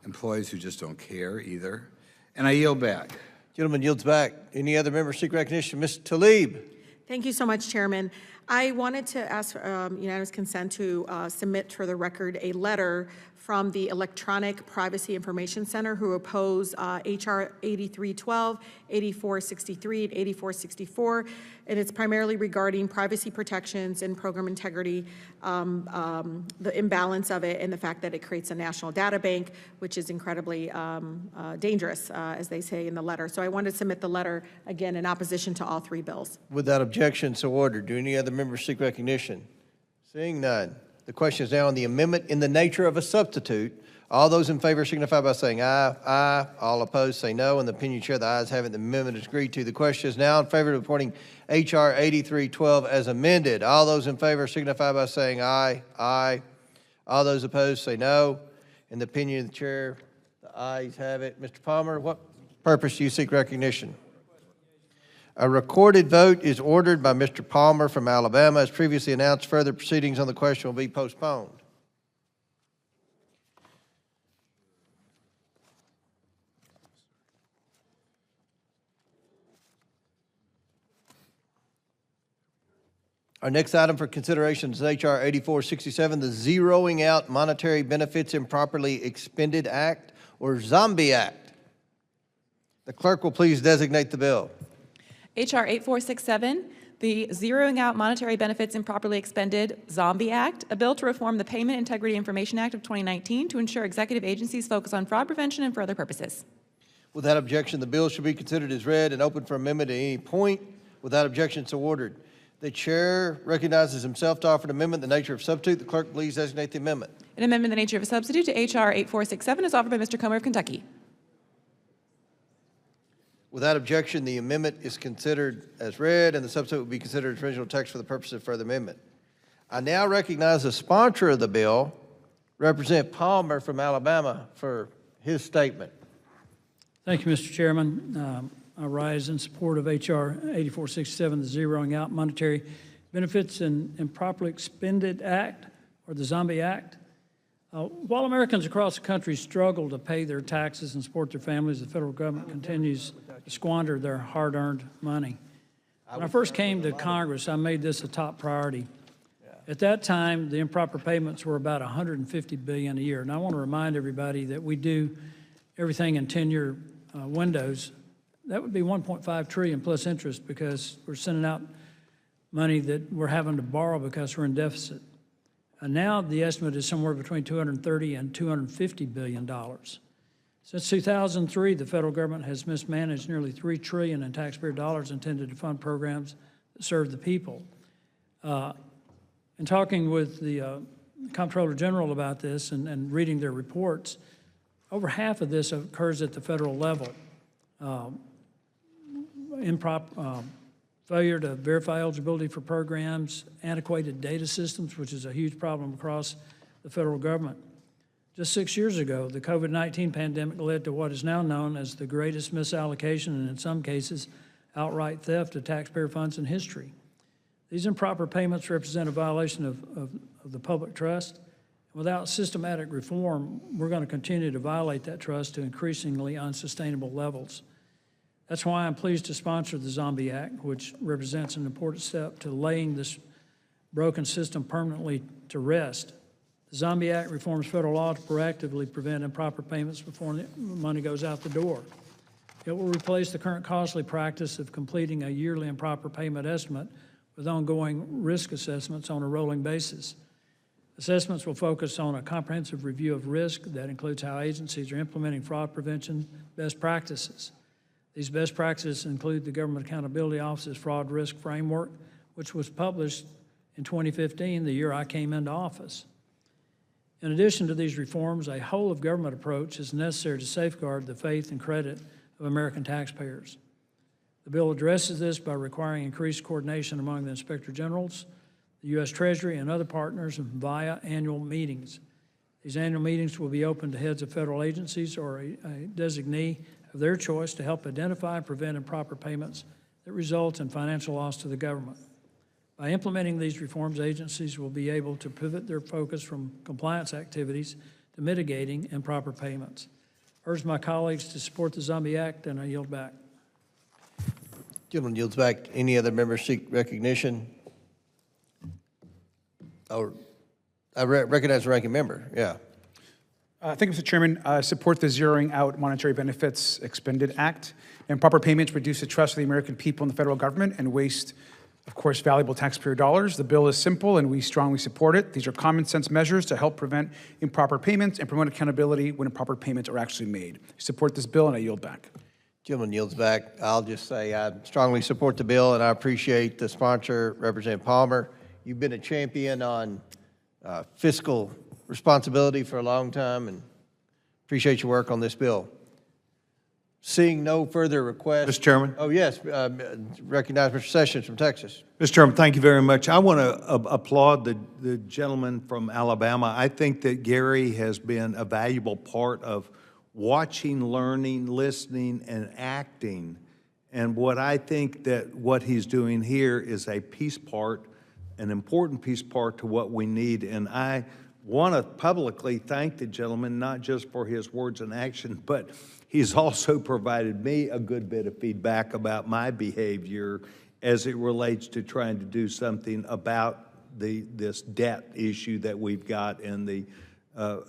employees who just don't care either. And I yield back. Gentleman yields back. Any other members seek recognition? Ms. Tlaib. Thank you so much, Chairman. I wanted to ask unanimous consent to submit for the record a letter from the Electronic Privacy Information Center who oppose H.R. 8312, 8463, and 8464. And it's primarily regarding privacy protections and program integrity, the imbalance of it, and the fact that it creates a national data bank, which is incredibly dangerous, as they say in the letter. So I wanted to submit the letter, again, in opposition to all three bills. Without objection, so ordered. Do any other members seek recognition? Seeing none. The question is now on the amendment in the nature of a substitute. All those in favor signify by saying aye. Aye. All opposed say no. And the opinion chair, the ayes have it. The amendment is agreed to. The question is now in favor of reporting H.R. 8312 as amended. All those in favor signify by saying aye. Aye. All those opposed say no. In the opinion of the chair, the ayes have it. Mr. Palmer, what purpose do you seek recognition? A recorded vote is ordered by Mr. Palmer from Alabama. As previously announced, further proceedings on the question will be postponed. Our next item for consideration is H.R. 8467, the Zeroing Out Monetary Benefits Improperly Expended Act, or Zombie Act. The clerk will please designate the bill. H.R. 8467, the Zeroing Out Monetary Benefits Improperly Expended Zombie Act, a bill to reform the Payment Integrity Information Act of 2019 to ensure executive agencies focus on fraud prevention and for other purposes. Without objection, the bill shall be considered as read and open for amendment at any point. Without objection, so ordered. The chair recognizes himself to offer an amendment in the nature of substitute. The clerk please designate the amendment. An amendment in the nature of a substitute to H.R. 8467 is offered by Mr. Comey of Kentucky. Without objection, the amendment is considered as read, and the substitute will be considered as original text for the purpose of further amendment. I now recognize the sponsor of the bill, Representative Palmer from Alabama, for his statement. Thank you, Mr. Chairman. I rise in support of H.R. 8467, the Zeroing Out Monetary Benefits and Improperly Expended Act, or the Zombie Act. While Americans across the country struggle to pay their taxes and support their families, the federal government continues to squander their hard-earned money. When I first came to Congress, I made this a top priority. At that time, the improper payments were about $150 billion a year. And I want to remind everybody that we do everything in 10-year windows. That would be $1.5 trillion plus interest because we're sending out money that we're having to borrow because we're in deficit. And now the estimate is somewhere between $230 and $250 billion. Since 2003, the federal government has mismanaged nearly $3 trillion in taxpayer dollars intended to fund programs that serve the people. In talking with the Comptroller General about this and reading their reports, over half of this occurs at the federal level. Failure to verify eligibility for programs, antiquated data systems, which is a huge problem across the federal government. Just 6 years ago, the COVID-19 pandemic led to what is now known as the greatest misallocation and in some cases, outright theft of taxpayer funds in history. These improper payments represent a violation of the public trust. Without systematic reform, we're going to continue to violate that trust to increasingly unsustainable levels. That's why I'm pleased to sponsor the Zombie Act, which represents an important step to laying this broken system permanently to rest. The Zombie Act reforms federal law to proactively prevent improper payments before the money goes out the door. It will replace the current costly practice of completing a yearly improper payment estimate with ongoing risk assessments on a rolling basis. Assessments will focus on a comprehensive review of risk that includes how agencies are implementing fraud prevention best practices. These best practices include the Government Accountability Office's Fraud Risk Framework, which was published in 2015, the year I came into office. In addition to these reforms, a whole-of-government approach is necessary to safeguard the faith and credit of American taxpayers. The bill addresses this by requiring increased coordination among the Inspector Generals, the U.S. Treasury, and other partners via annual meetings. These annual meetings will be open to heads of federal agencies or a designee of their choice to help identify and prevent improper payments that result in financial loss to the government. By implementing these reforms, agencies will be able to pivot their focus from compliance activities to mitigating improper payments. Urge my colleagues to support the Zombie Act, and I yield back. Gentleman yields back. Any other members seek recognition? Oh, I recognize the ranking member, yeah. Thank you, Mr. Chairman. I support the Zeroing Out Monetary Benefits Expended Act. Improper payments reduce the trust of the American people in the federal government and waste, of course, valuable taxpayer dollars. The bill is simple, and we strongly support it. These are common sense measures to help prevent improper payments and promote accountability when improper payments are actually made. I support this bill, and I yield back. Gentleman yields back. I'll just say I strongly support the bill, and I appreciate the sponsor, Representative Palmer. You've been a champion on fiscal responsibility for a long time, and appreciate your work on this bill. Seeing no further requests. Mr. Chairman? Oh, yes. Recognize Mr. Sessions from Texas. Mr. Chairman, thank you very much. I want to applaud the gentleman from Alabama. I think that Gary has been a valuable part of watching, learning, listening, and acting. And what I think that what he's doing here is a piece part, an important piece part to what we need. And I want to publicly thank the gentleman, not just for his words and action, but he's also provided me a good bit of feedback about my behavior as it relates to trying to do something about this debt issue that we've got and the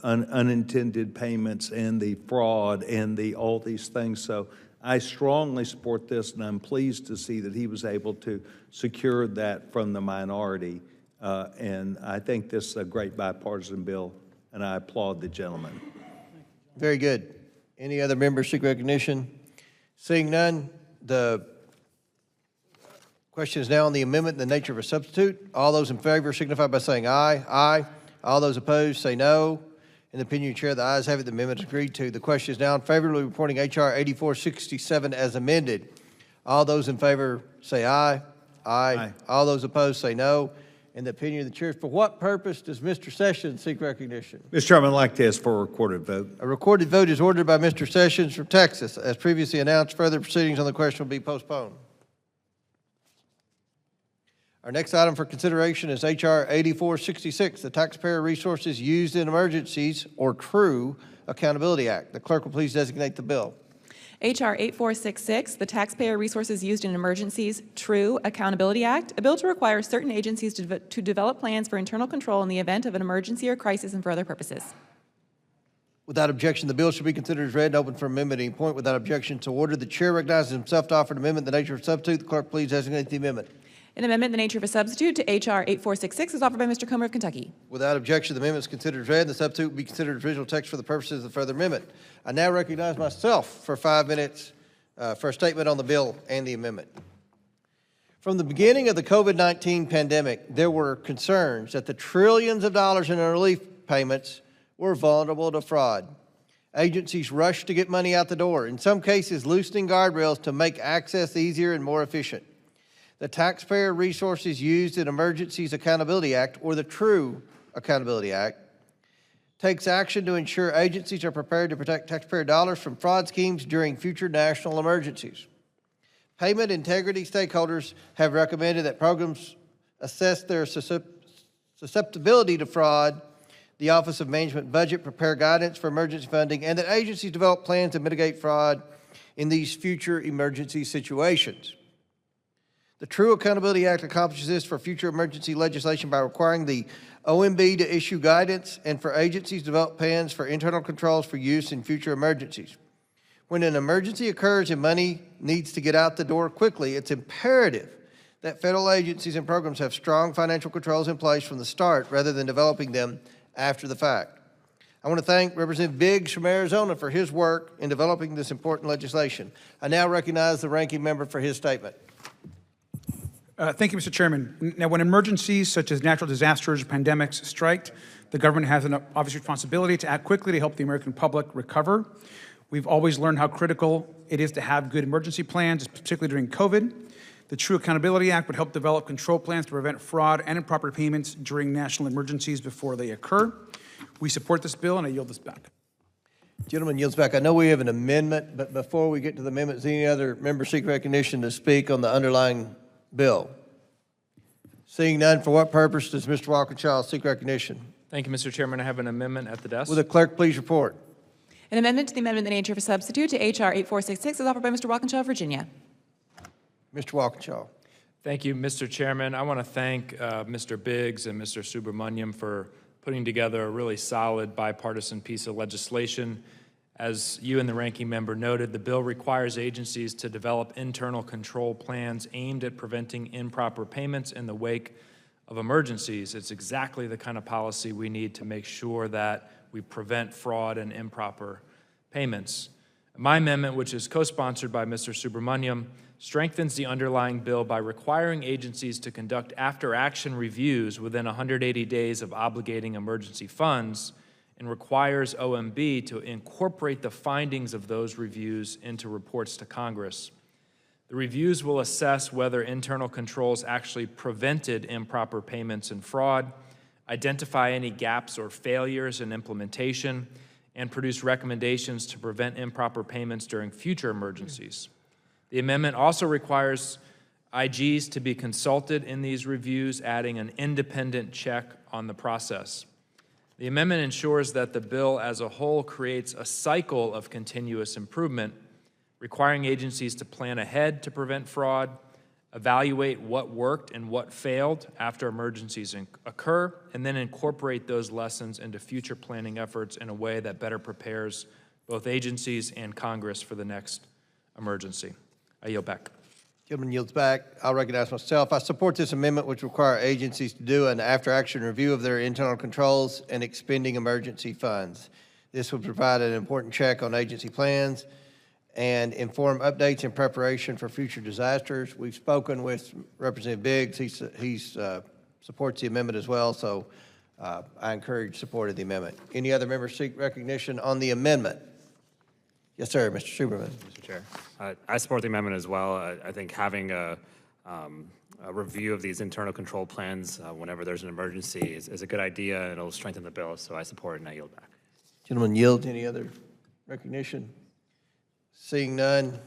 unintended payments and the fraud and all these things. So I strongly support this, and I'm pleased to see that he was able to secure that from the minority. And I think this is a great bipartisan bill, and I applaud the gentleman. Very good. Any other members seek recognition? Seeing none, the question is now on the amendment in the nature of a substitute. All those in favor signify by saying aye. Aye. All those opposed say no. In the opinion of the chair, the ayes have it. The amendment is agreed to. The question is now in favorably reporting H.R. 8467 as amended. All those in favor say aye. Aye. Aye. All those opposed say no. In the opinion of the chair, for what purpose does Mr. Sessions seek recognition? Mr. Chairman, I'd like to ask for a recorded vote. A recorded vote is ordered by Mr. Sessions from Texas. As previously announced, further proceedings on the question will be postponed. Our next item for consideration is H.R. 8466, the Taxpayer Resources Used in Emergencies, or TRUE Accountability Act. The clerk will please designate the bill. H.R. 8466, the Taxpayer Resources Used in Emergencies, TRUE Accountability Act, a bill to require certain agencies to develop plans for internal control in the event of an emergency or crisis and for other purposes. Without objection, the bill should be considered as read and open for amendment at any point. Without objection to order, the chair recognizes himself to offer an amendment in the nature of a substitute. The clerk please designate the amendment. An amendment in the nature of a substitute to H.R. 8466 is offered by Mr. Comer of Kentucky. Without objection, the amendment is considered as read, and the substitute will be considered as original text for the purposes of the further amendment. I now recognize myself for 5 minutes for a statement on the bill and the amendment. From the beginning of the COVID-19 pandemic, there were concerns that the trillions of dollars in relief payments were vulnerable to fraud. Agencies rushed to get money out the door, in some cases loosening guardrails to make access easier and more efficient. The Taxpayer Resources Used in Emergencies Accountability Act, or the TRUE Accountability Act, takes action to ensure agencies are prepared to protect taxpayer dollars from fraud schemes during future national emergencies. Payment integrity stakeholders have recommended that programs assess their susceptibility to fraud, the Office of Management Budget prepare guidance for emergency funding, and that agencies develop plans to mitigate fraud in these future emergency situations. The TRUE Accountability Act accomplishes this for future emergency legislation by requiring the OMB to issue guidance and for agencies to develop plans for internal controls for use in future emergencies. When an emergency occurs and money needs to get out the door quickly, it's imperative that federal agencies and programs have strong financial controls in place from the start rather than developing them after the fact. I want to thank Representative Biggs from Arizona for his work in developing this important legislation. I now recognize the ranking member for his statement. Thank you, Mr. Chairman. Now, when emergencies such as natural disasters or pandemics strike, the government has an obvious responsibility to act quickly to help the American public recover. We've always learned how critical it is to have good emergency plans, particularly during COVID. The TRUE Accountability Act would help develop control plans to prevent fraud and improper payments during national emergencies before they occur. We support this bill, and I yield this back. Gentleman yields back. I know we have an amendment, but before we get to the amendment, is any other member seek recognition to speak on the underlying bill? Seeing none, for what purpose does Mr. Walkinshaw seek recognition? Thank you, Mr. Chairman. I have an amendment at the desk. Will the clerk please report? An amendment to the amendment in the nature of a substitute to H.R. 8466 is offered by Mr. Walkinshaw of Virginia. Mr. Walkinshaw. Thank you, Mr. Chairman. I want to thank Mr. Biggs and Mr. Subramaniam for putting together a really solid bipartisan piece of legislation. As you and the ranking member noted, the bill requires agencies to develop internal control plans aimed at preventing improper payments in the wake of emergencies. It's exactly the kind of policy we need to make sure that we prevent fraud and improper payments. My amendment, which is co-sponsored by Mr. Subramaniam, strengthens the underlying bill by requiring agencies to conduct after-action reviews within 180 days of obligating emergency funds, and requires OMB to incorporate the findings of those reviews into reports to Congress. The reviews will assess whether internal controls actually prevented improper payments and fraud, identify any gaps or failures in implementation, and produce recommendations to prevent improper payments during future emergencies. The amendment also requires IGs to be consulted in these reviews, adding an independent check on the process. The amendment ensures that the bill as a whole creates a cycle of continuous improvement, requiring agencies to plan ahead to prevent fraud, evaluate what worked and what failed after emergencies occur, and then incorporate those lessons into future planning efforts in a way that better prepares both agencies and Congress for the next emergency. I yield back. Gentleman yields back. I'll recognize myself. I support this amendment, which requires agencies to do an after-action review of their internal controls and expending emergency funds. This would provide an important check on agency plans and inform updates in preparation for future disasters. We've spoken with Representative Biggs. He supports the amendment as well, so I encourage support of the amendment. Any other members seek recognition on the amendment? Yes, sir, Mr. Superman. Mr. Chair, I support the amendment as well. I think having a review of these internal control plans whenever there's an emergency is a good idea, and it'll strengthen the bill, so I support it and I yield back. Gentlemen, yield. Any other recognition? Seeing none.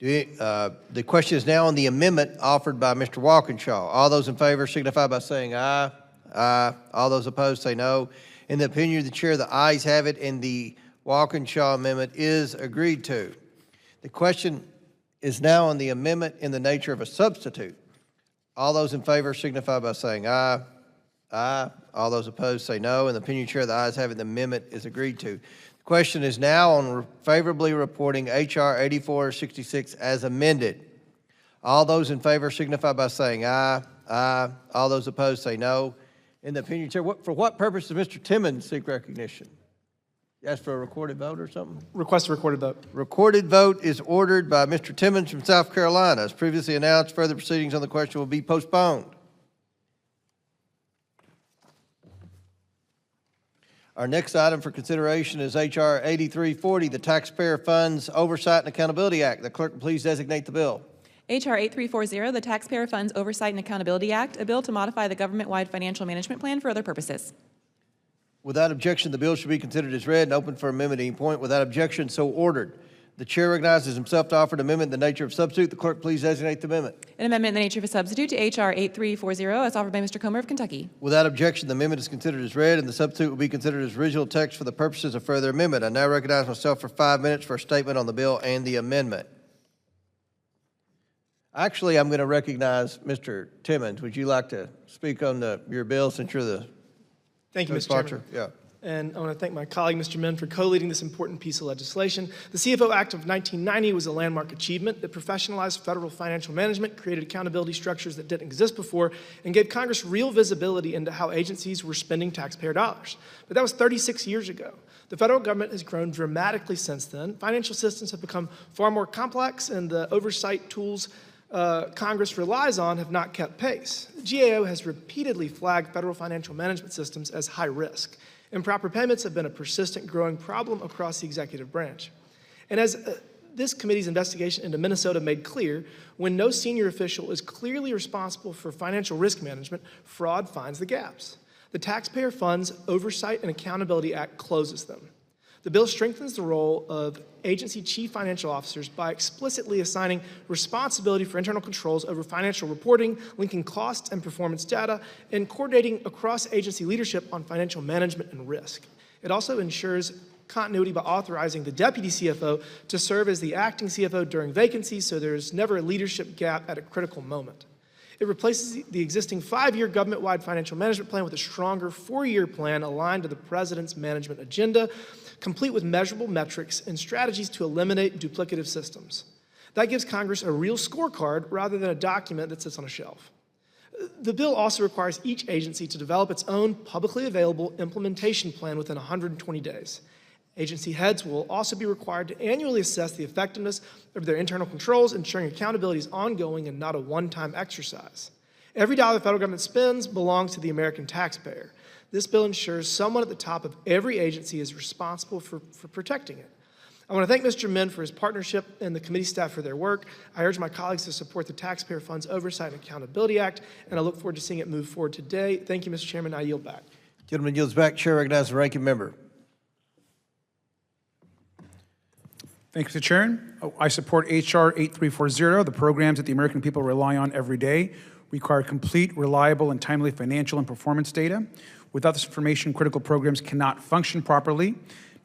The question is now on the amendment offered by Mr. Walkinshaw. All those in favor signify by saying aye. Aye. All those opposed say no. In the opinion of the chair, the ayes have it, and the Walkinshaw amendment is agreed to. The question is now on the amendment in the nature of a substitute. All those in favor signify by saying aye. Aye. All those opposed say no. In the opinion of the chair, the ayes have it, the amendment is agreed to. The question is now on favorably reporting H.R. 8466 as amended. All those in favor signify by saying aye. Aye. All those opposed say no. In the opinion of the chair, for what purpose does Mr. Timmons seek recognition? You asked for a recorded vote or something? Request a recorded vote. Recorded vote is ordered by Mr. Timmons from South Carolina. As previously announced, further proceedings on the question will be postponed. Our next item for consideration is H.R. 8340, the Taxpayer Funds Oversight and Accountability Act. The clerk will please designate the bill. H.R. 8340, the Taxpayer Funds Oversight and Accountability Act, a bill to modify the government-wide financial management plan for other purposes. Without objection, the bill should be considered as read and open for amendment at any point. Without objection, so ordered. The chair recognizes himself to offer an amendment in the nature of substitute. The clerk please designate the amendment. An amendment in the nature of a substitute to H.R. 8340, as offered by Mr. Comer of Kentucky. Without objection, the amendment is considered as read, and the substitute will be considered as original text for the purposes of further amendment. I now recognize myself for 5 minutes for a statement on the bill and the amendment. Actually, I'm going to recognize Mr. Timmons. Would you like to speak on your bill since you're the Thank you, Mr. Chairman. Yeah. And I want to thank my colleague, Mr. Min, for co-leading this important piece of legislation. The CFO Act of 1990 was a landmark achievement that professionalized federal financial management, created accountability structures that didn't exist before, and gave Congress real visibility into how agencies were spending taxpayer dollars. But that was 36 years ago. The federal government has grown dramatically since then. Financial systems have become far more complex, and the oversight tools Congress relies on have not kept pace. The GAO has repeatedly flagged federal financial management systems as high risk. Improper payments have been a persistent growing problem across the executive branch. And as this committee's investigation into Minnesota made clear, when no senior official is clearly responsible for financial risk management, fraud finds the gaps. The Taxpayer Funds Oversight and Accountability Act closes them. The bill strengthens the role of agency chief financial officers by explicitly assigning responsibility for internal controls over financial reporting, linking costs and performance data, and coordinating across agency leadership on financial management and risk. It also ensures continuity by authorizing the deputy CFO to serve as the acting CFO during vacancies, so there's never a leadership gap at a critical moment. It replaces the existing 5-year government-wide financial management plan with a stronger 4-year plan aligned to the president's management agenda, complete with measurable metrics and strategies to eliminate duplicative systems. That gives Congress a real scorecard rather than a document that sits on a shelf. The bill also requires each agency to develop its own publicly available implementation plan within 120 days. Agency heads will also be required to annually assess the effectiveness of their internal controls, ensuring accountability is ongoing and not a one-time exercise. Every dollar the federal government spends belongs to the American taxpayer. This bill ensures someone at the top of every agency is responsible for protecting it. I want to thank Mr. Min for his partnership and the committee staff for their work. I urge my colleagues to support the Taxpayer Funds Oversight and Accountability Act, and I look forward to seeing it move forward today. Thank you, Mr. Chairman. I yield back. Gentleman yields back. Chair recognizes the ranking member. Thank you, Mr. Chairman. I support H.R. 8340. The programs that the American people rely on every day require complete, reliable, and timely financial and performance data. Without this information, critical programs cannot function properly.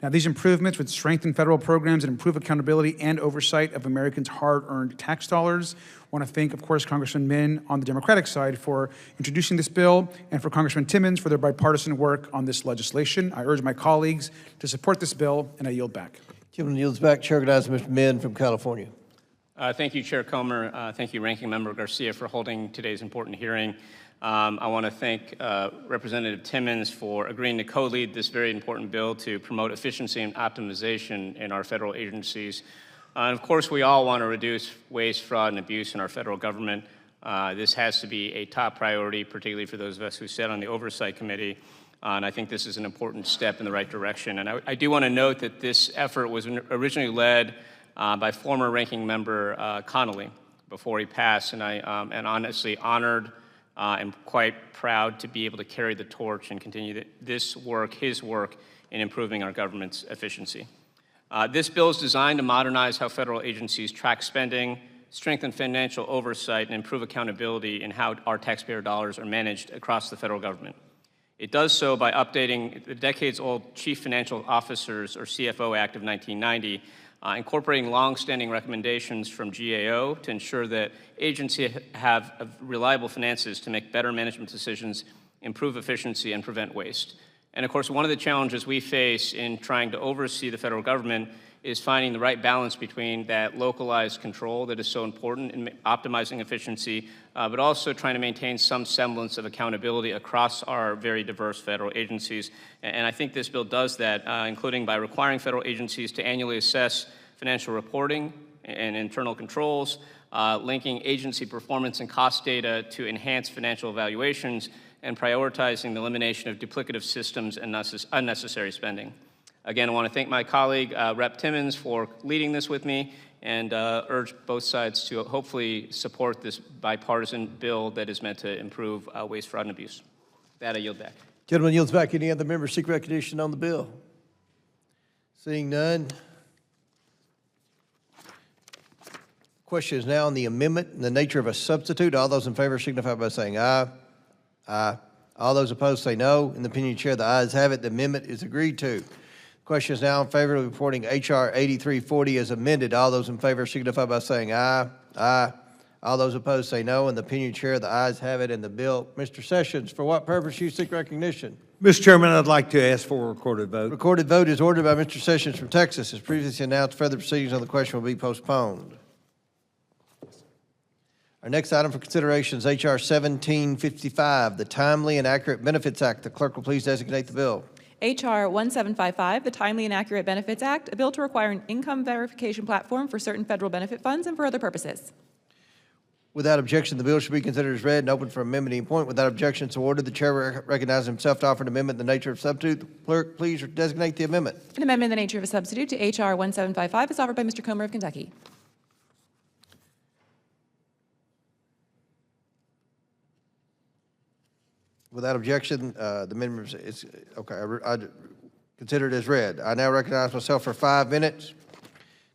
Now, these improvements would strengthen federal programs and improve accountability and oversight of Americans' hard-earned tax dollars. I want to thank, of course, Congressman Min on the Democratic side for introducing this bill and for Congressman Timmons for their bipartisan work on this legislation. I urge my colleagues to support this bill, and I yield back. Gentleman yields back. Chair recognizes Mr. Min from California. Thank you, Chair Comer. Thank you, Ranking Member Garcia, for holding today's important hearing. I want to thank Representative Timmons for agreeing to co-lead this very important bill to promote efficiency and optimization in our federal agencies. And of course, we all want to reduce waste, fraud, and abuse in our federal government. This has to be a top priority, particularly for those of us who sit on the Oversight Committee. And I think this is an important step in the right direction. And I do want to note that this effort was originally led by former Ranking Member Connolly before he passed, and I am honestly honored and quite proud to be able to carry the torch and continue this work, his work, in improving our government's efficiency. This bill is designed to modernize how federal agencies track spending, strengthen financial oversight, and improve accountability in how our taxpayer dollars are managed across the federal government. It does so by updating the decades-old Chief Financial Officers, or CFO Act of 1990, incorporating long-standing recommendations from GAO to ensure that agencies have reliable finances to make better management decisions, improve efficiency, and prevent waste. And of course, one of the challenges we face in trying to oversee the federal government is finding the right balance between that localized control that is so important in optimizing efficiency, but also trying to maintain some semblance of accountability across our very diverse federal agencies. And I think this bill does that, including by requiring federal agencies to annually assess financial reporting and internal controls, linking agency performance and cost data to enhance financial evaluations, and prioritizing the elimination of duplicative systems and unnecessary spending. Again, I want to thank my colleague, Rep. Timmons, for leading this with me, and urge both sides to hopefully support this bipartisan bill that is meant to improve waste, fraud, and abuse. With that, I yield back. Gentleman yields back. Any other members seek recognition on the bill? Seeing none. Question is now on the amendment in the nature of a substitute. All those in favor signify by saying aye. Aye. All those opposed say no. In the opinion of the chair, the ayes have it. The amendment is agreed to. Question is now in favor of reporting H.R. 8340 as amended. All those in favor signify by saying aye. Aye. All those opposed say no. In the opinion of the chair, the ayes have it, and the bill. Mr. Sessions, for what purpose you seek recognition? Mr. Chairman, I'd like to ask for a recorded vote. Recorded vote is ordered by Mr. Sessions from Texas. As previously announced, further proceedings on the question will be postponed. Our next item for consideration is H.R. 1755, the Timely and Accurate Benefits Act. The clerk will please designate the bill. H.R. 1755, the Timely and Accurate Benefits Act, a bill to require an income verification platform for certain federal benefit funds and for other purposes. Without objection, the bill should be considered as read and open for amendment at any point. Without objection, so ordered. The chair recognizes himself to offer an amendment in the nature of substitute. The clerk, please designate the amendment. An amendment in the nature of a substitute to H.R. 1755 is offered by Mr. Comer of Kentucky. Without objection, the amendment is okay. considered as read. I now recognize myself for 5 minutes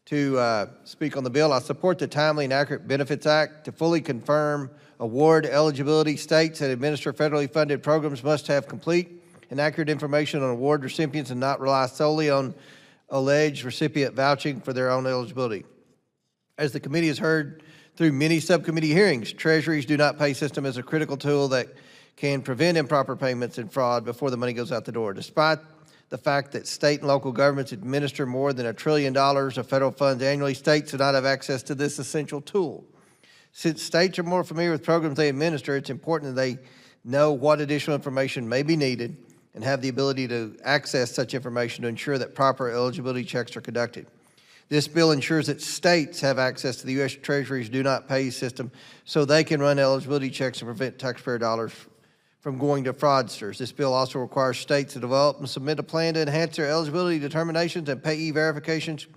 to speak on the bill. I support the Timely and Accurate Benefits Act. To fully confirm award eligibility, states that administer federally funded programs must have complete and accurate information on award recipients and not rely solely on alleged recipient vouching for their own eligibility. As the committee has heard through many subcommittee hearings, Treasury's do not pay system is a critical tool that can prevent improper payments and fraud before the money goes out the door. Despite the fact that state and local governments administer more than $1 trillion of federal funds annually, states do not have access to this essential tool. Since states are more familiar with programs they administer, it's important that they know what additional information may be needed and have the ability to access such information to ensure that proper eligibility checks are conducted. This bill ensures that states have access to the U.S. Treasury's do not pay system so they can run eligibility checks and prevent taxpayer dollars from going to fraudsters. This bill also requires states to develop and submit a plan to enhance their eligibility determinations and payee verifications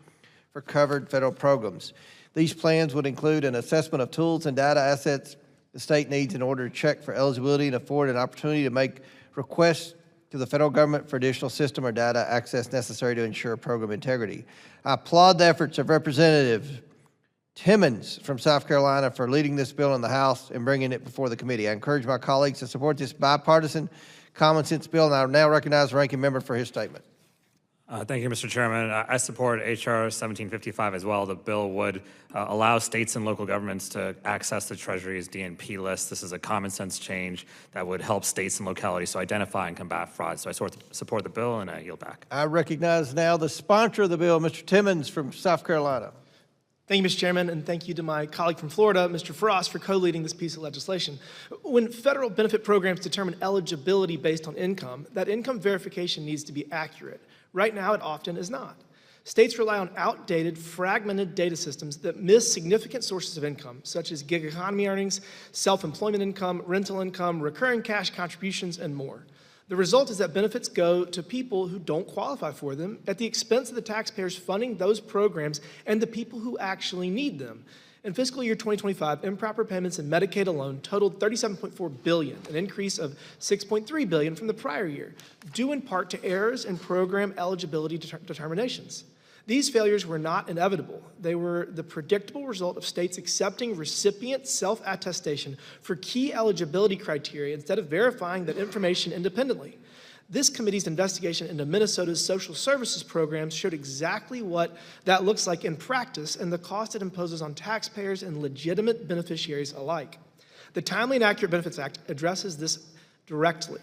for covered federal programs. These plans would include an assessment of tools and data assets the state needs in order to check for eligibility and afford an opportunity to make requests to the federal government for additional system or data access necessary to ensure program integrity. I applaud the efforts of Representative Timmons from South Carolina for leading this bill in the House and bringing it before the committee. I encourage my colleagues to support this bipartisan, common sense bill, and I now recognize the ranking member for his statement. Thank you, Mr. Chairman. I support H.R. 1755 as well. The bill would allow states and local governments to access the Treasury's DNP list. This is a common sense change that would help states and localities to identify and combat fraud. So I support the bill, and I yield back. I recognize now the sponsor of the bill, Mr. Timmons from South Carolina. Thank you, Mr. Chairman, and thank you to my colleague from Florida, Mr. Frost, for co-leading this piece of legislation. When federal benefit programs determine eligibility based on income, that income verification needs to be accurate. Right now, it often is not. States rely on outdated, fragmented data systems that miss significant sources of income, such as gig economy earnings, self-employment income, rental income, recurring cash contributions, and more. The result is that benefits go to people who don't qualify for them at the expense of the taxpayers funding those programs and the people who actually need them. In fiscal year 2025, improper payments in Medicaid alone totaled $37.4 billion, an increase of $6.3 billion from the prior year, due in part to errors in program eligibility determinations. These failures were not inevitable. They were the predictable result of states accepting recipient self-attestation for key eligibility criteria instead of verifying that information independently. This committee's investigation into Minnesota's social services programs showed exactly what that looks like in practice and the cost it imposes on taxpayers and legitimate beneficiaries alike. The Timely and Accurate Benefits Act addresses this directly.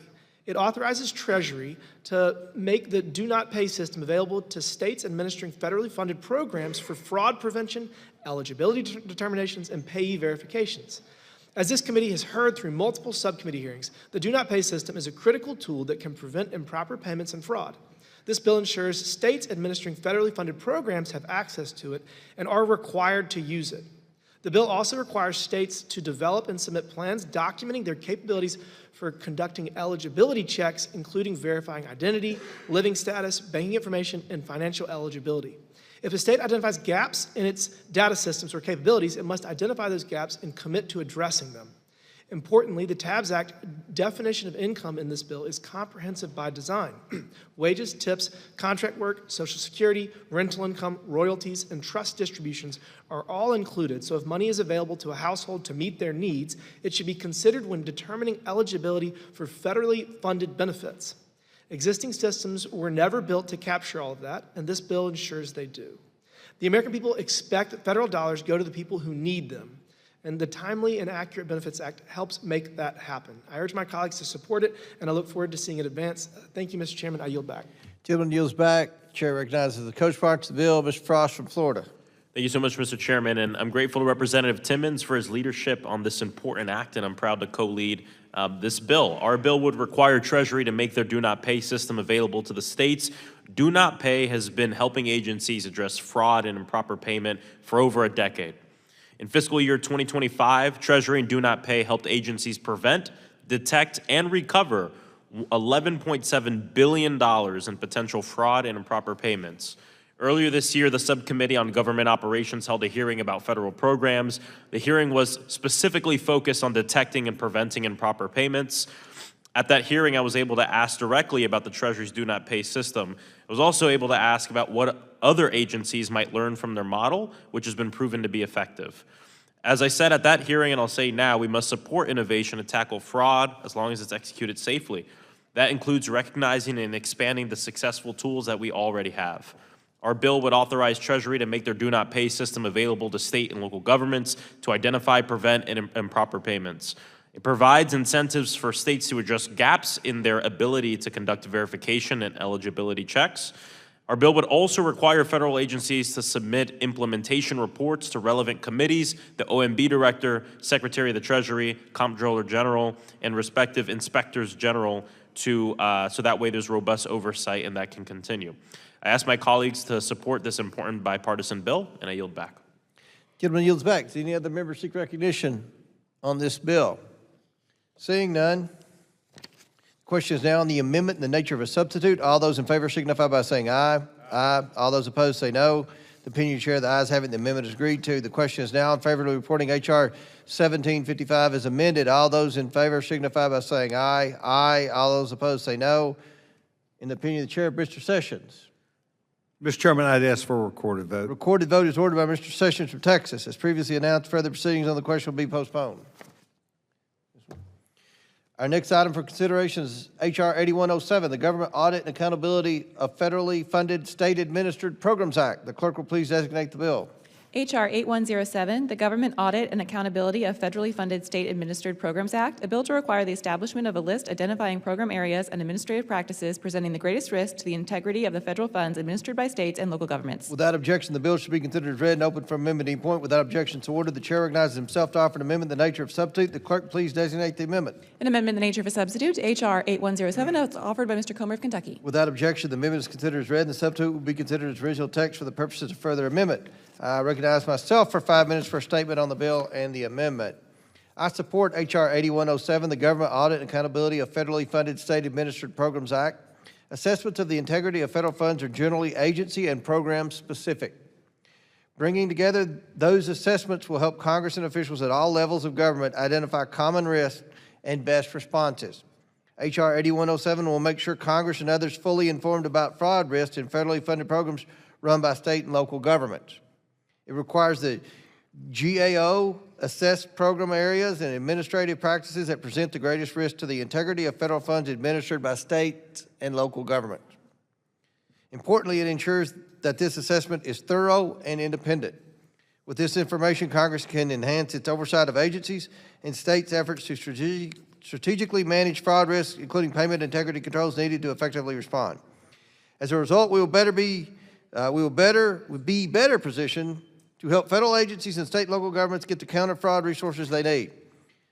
It authorizes Treasury to make the do not pay system available to states administering federally funded programs for fraud prevention, eligibility determinations, and payee verifications. As this committee has heard through multiple subcommittee hearings, the do not pay system is a critical tool that can prevent improper payments and fraud. This bill ensures states administering federally funded programs have access to it and are required to use it. The bill also requires states to develop and submit plans documenting their capabilities for conducting eligibility checks, including verifying identity, living status, banking information, and financial eligibility. If a state identifies gaps in its data systems or capabilities, it must identify those gaps and commit to addressing them. Importantly, the TABS Act definition of income in this bill is comprehensive by design. Wages, tips, contract work, Social Security, rental income, royalties, and trust distributions are all included, so if money is available to a household to meet their needs, it should be considered when determining eligibility for federally funded benefits. Existing systems were never built to capture all of that, and this bill ensures they do. The American people expect that federal dollars go to the people who need them, and the Timely and Accurate Benefits Act helps make that happen. I urge my colleagues to support it, and I look forward to seeing it advance. Thank you, Mr. Chairman. I yield back. Gentleman yields back. Chair recognizes the co-sponsor of the bill, Mr. Frost from Florida. Thank you so much, Mr. Chairman, and I'm grateful to Representative Timmons for his leadership on this important act, and I'm proud to co-lead this bill. Our bill would require Treasury to make their do not pay system available to the states. Do not pay has been helping agencies address fraud and improper payment for over a decade. In fiscal year 2025, Treasury and do not pay helped agencies prevent, detect, and recover $11.7 billion in potential fraud and improper payments. Earlier this year, the Subcommittee on Government Operations held a hearing about federal programs. The hearing was specifically focused on detecting and preventing improper payments. At that hearing, I was able to ask directly about the Treasury's do not pay system. I was also able to ask about what other agencies might learn from their model, which has been proven to be effective. As I said at that hearing, and I'll say now, we must support innovation to tackle fraud as long as it's executed safely. That includes recognizing and expanding the successful tools that we already have. Our bill would authorize Treasury to make their do not pay system available to state and local governments to identify, prevent, and improper payments. It provides incentives for states to address gaps in their ability to conduct verification and eligibility checks. Our bill would also require federal agencies to submit implementation reports to relevant committees, the OMB Director, Secretary of the Treasury, Comptroller General, and respective Inspectors General so that way there's robust oversight and that can continue. I ask my colleagues to support this important bipartisan bill, and I yield back. Gentleman yields back. Does any other member seek recognition on this bill? Seeing none. Question is now on the amendment in the nature of a substitute. All those in favor signify by saying aye. Aye. All those opposed say no. The opinion of the chair, the ayes have it, the amendment is agreed to. The question is now in favor of reporting H.R. 1755 as amended. All those in favor signify by saying aye. Aye. All those opposed say no. In the opinion of the chair, Mr. Sessions. Mr. Chairman, I'd ask for a recorded vote. Recorded vote is ordered by Mr. Sessions from Texas. As previously announced, further proceedings on the question will be postponed. Our next item for consideration is H.R. 8107, the Government Audit and Accountability of Federally Funded State-Administered Programs Act. The clerk will please designate the bill. H.R. 8107, the Government Audit and Accountability of Federally Funded State-Administered Programs Act, a bill to require the establishment of a list identifying program areas and administrative practices presenting the greatest risk to the integrity of the federal funds administered by states and local governments. Without objection, the bill should be considered as read and open for amendment at any point. Without objection, so ordered. The chair recognizes himself to offer an amendment in the nature of substitute. The clerk please designate the amendment. An amendment in the nature of a substitute, H.R. 8107, as offered by Mr. Comer of Kentucky. Without objection, the amendment is considered as read and the substitute will be considered as original text for the purposes of further amendment. I recognize myself for 5 minutes for a statement on the bill and the amendment. I support H.R. 8107, the Government Audit and Accountability of Federally Funded State-Administered Programs Act. Assessments of the integrity of federal funds are generally agency and program specific. Bringing together those assessments will help Congress and officials at all levels of government identify common risks and best responses. H.R. 8107 will make sure Congress and others fully informed about fraud risks in federally funded programs run by state and local governments. It requires the GAO assess program areas and administrative practices that present the greatest risk to the integrity of federal funds administered by state and local governments. Importantly, it ensures that this assessment is thorough and independent. With this information, Congress can enhance its oversight of agencies and states' efforts to strategically manage fraud risks, including payment integrity controls needed to effectively respond. As a result, we will be better positioned to help federal agencies and state and local governments get the counter fraud resources they need.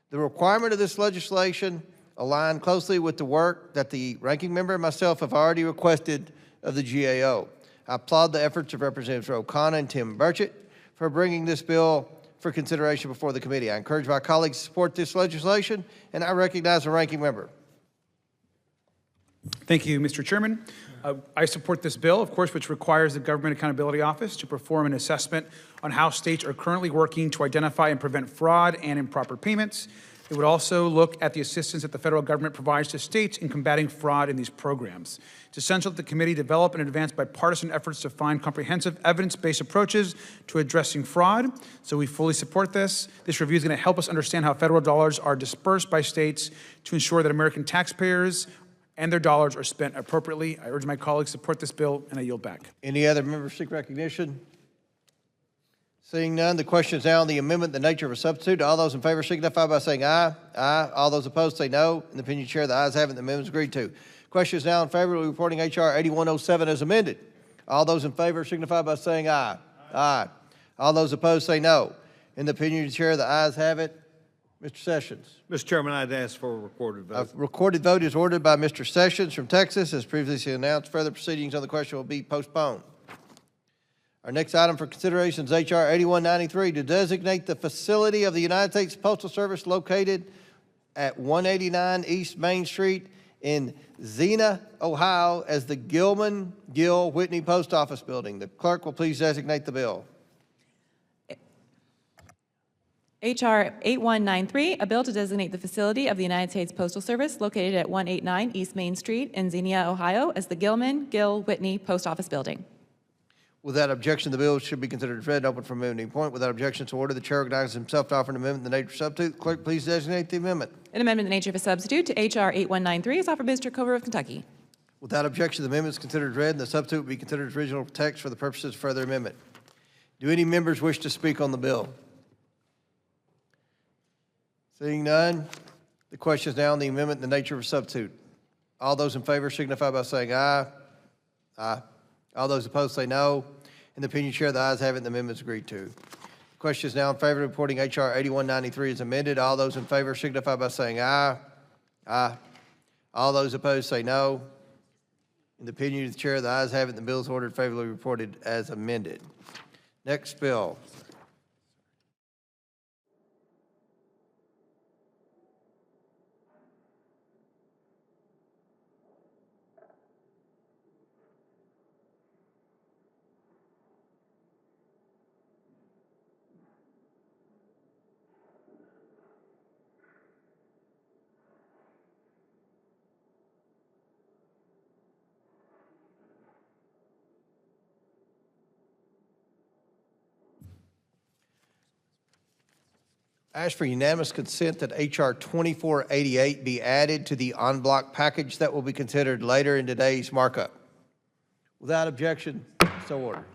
The requirement of this legislation align closely with the work that the ranking member and myself have already requested of the GAO. I applaud the efforts of Representatives O'Connor and Tim Burchett for bringing this bill for consideration before the committee. I encourage my colleagues to support this legislation, and I recognize the ranking member. Thank you, Mr. Chairman. I support this bill, of course, which requires the Government Accountability Office to perform an assessment on how states are currently working to identify and prevent fraud and improper payments. It would also look at the assistance that the federal government provides to states in combating fraud in these programs. It's essential that the committee develop and advance bipartisan efforts to find comprehensive evidence-based approaches to addressing fraud. So we fully support this. This review is going to help us understand how federal dollars are dispersed by states to ensure that American taxpayers and their dollars are spent appropriately. I urge my colleagues to support this bill, and I yield back. Any other members seek recognition? Seeing none, the question is now on the amendment, the nature of a substitute. All those in favor signify by saying aye. Aye. All those opposed say no. In the opinion of the chair, the ayes have it, the amendment is agreed to. Question is now in favor of reporting H.R. 8107 as amended. All those in favor signify by saying aye. Aye. All those opposed say no. In the opinion of the chair, the ayes have it. Mr. Sessions. Mr. Chairman, I'd ask for a recorded vote. A recorded vote is ordered by Mr. Sessions from Texas. As previously announced, further proceedings on the question will be postponed. Our next item for consideration is H.R. 8193 to designate the facility of the United States Postal Service located at 189 East Main Street in Xenia, Ohio as the Gilman Gill Whitney Post Office Building. The clerk will please designate the bill. H.R. 8193, a bill to designate the facility of the United States Postal Service located at 189 East Main Street in Xenia, Ohio, as the Gilman Gill Whitney Post Office Building. Without objection, the bill should be considered as read and open for amendment at any point. Without objection to order, the chair recognizes himself to offer an amendment in the nature of substitute. Clerk, please designate the amendment. An amendment in the nature of a substitute to H.R. 8193 is offered by Mr. Cover of Kentucky. Without objection, the amendment is considered as read, and the substitute will be considered as original text for the purposes of further amendment. Do any members wish to speak on the bill? Seeing none, the question is now on the amendment in the nature of a substitute. All those in favor signify by saying aye. Aye. All those opposed say no. In the opinion of the chair, the ayes have it, and the amendment is agreed to. The question is now in favor of reporting H.R. 8193 as amended. All those in favor signify by saying aye. Aye. All those opposed say no. In the opinion of the chair, the ayes have it, and the bill is ordered favorably reported as amended. Next bill. I ask for unanimous consent that H.R. 2488 be added to the en bloc package that will be considered later in today's markup. Without objection, so ordered.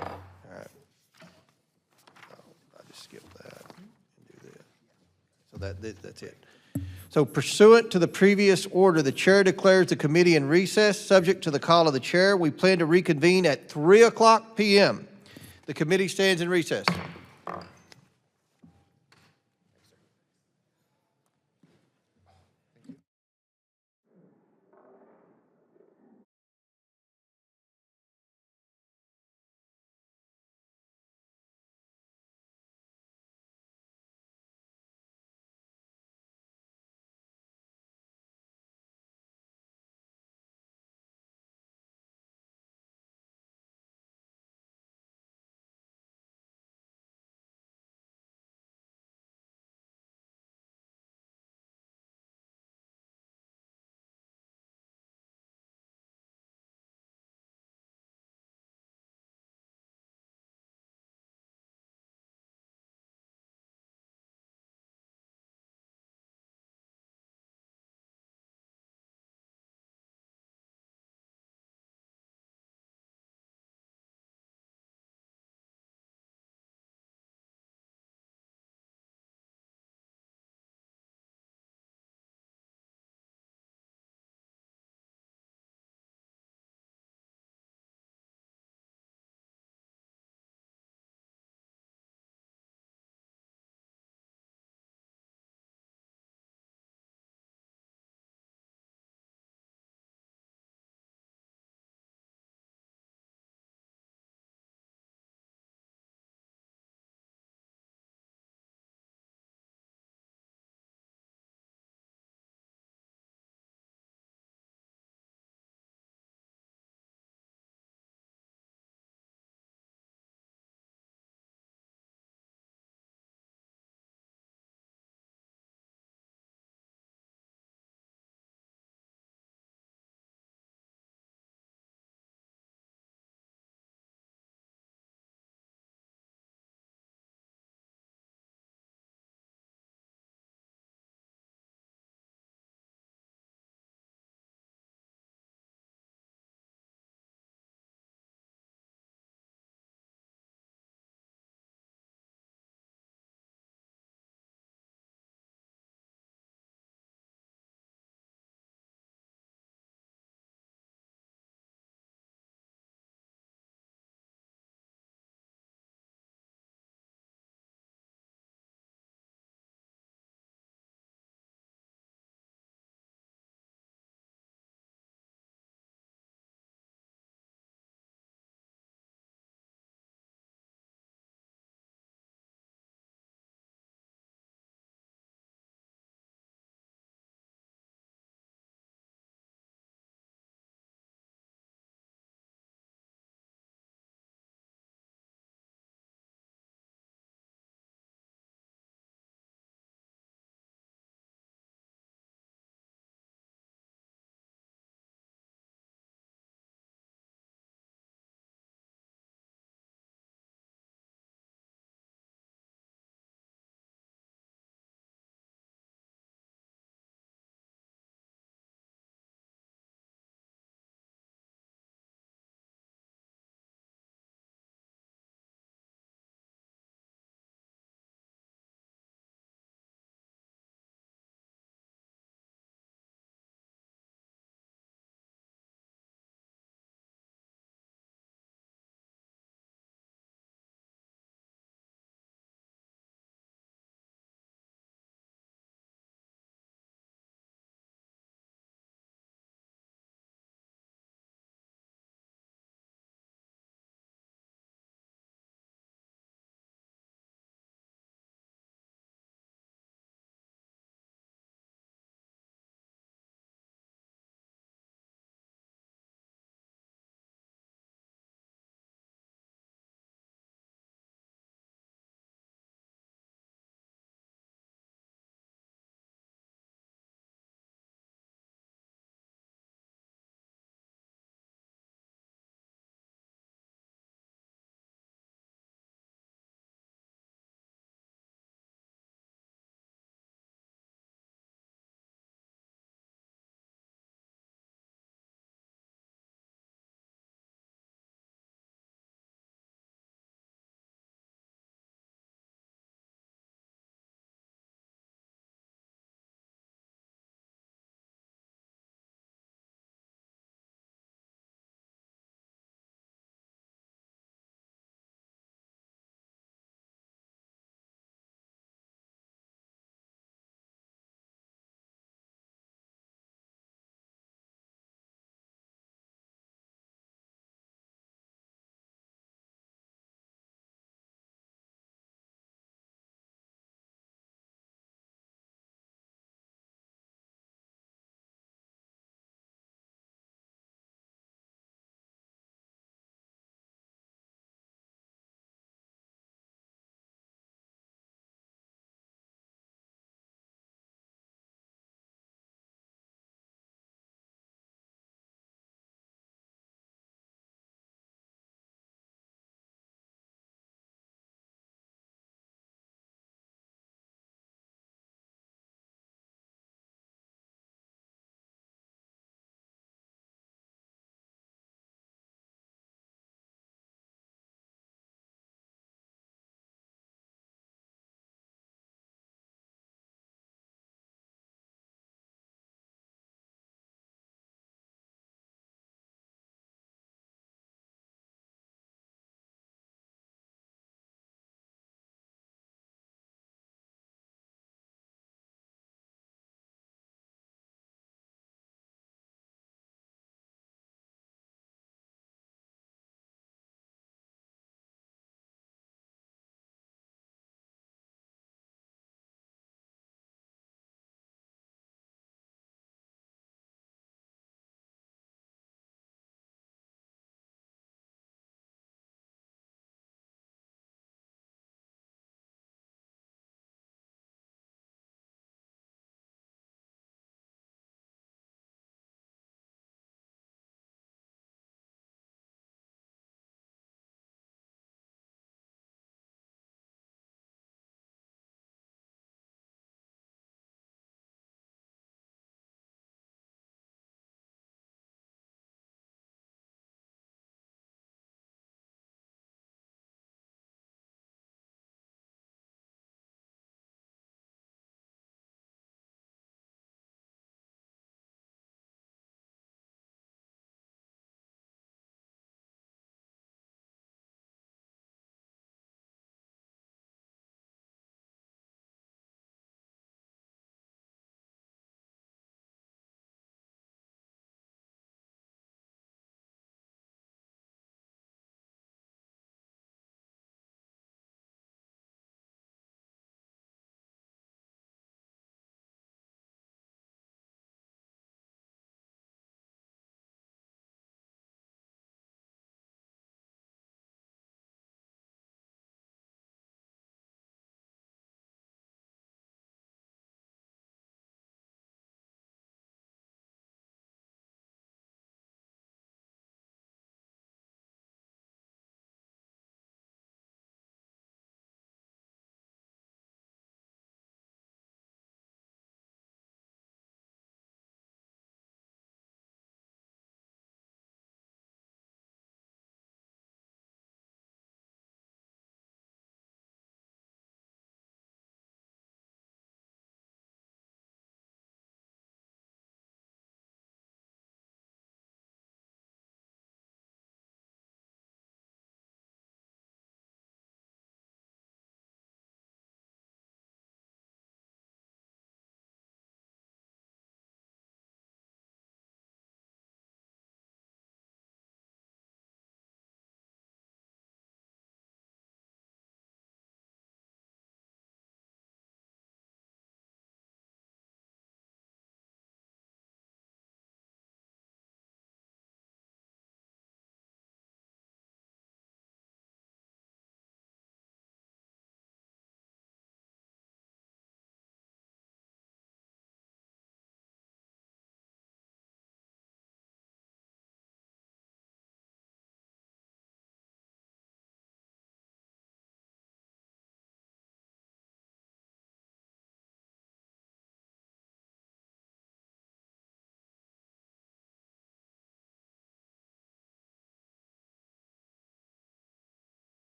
All right. I just skipped that and do this. So that's it. So pursuant to the previous order, the chair declares the committee in recess, subject to the call of the chair. We plan to reconvene at 3:00 p.m. The committee stands in recess.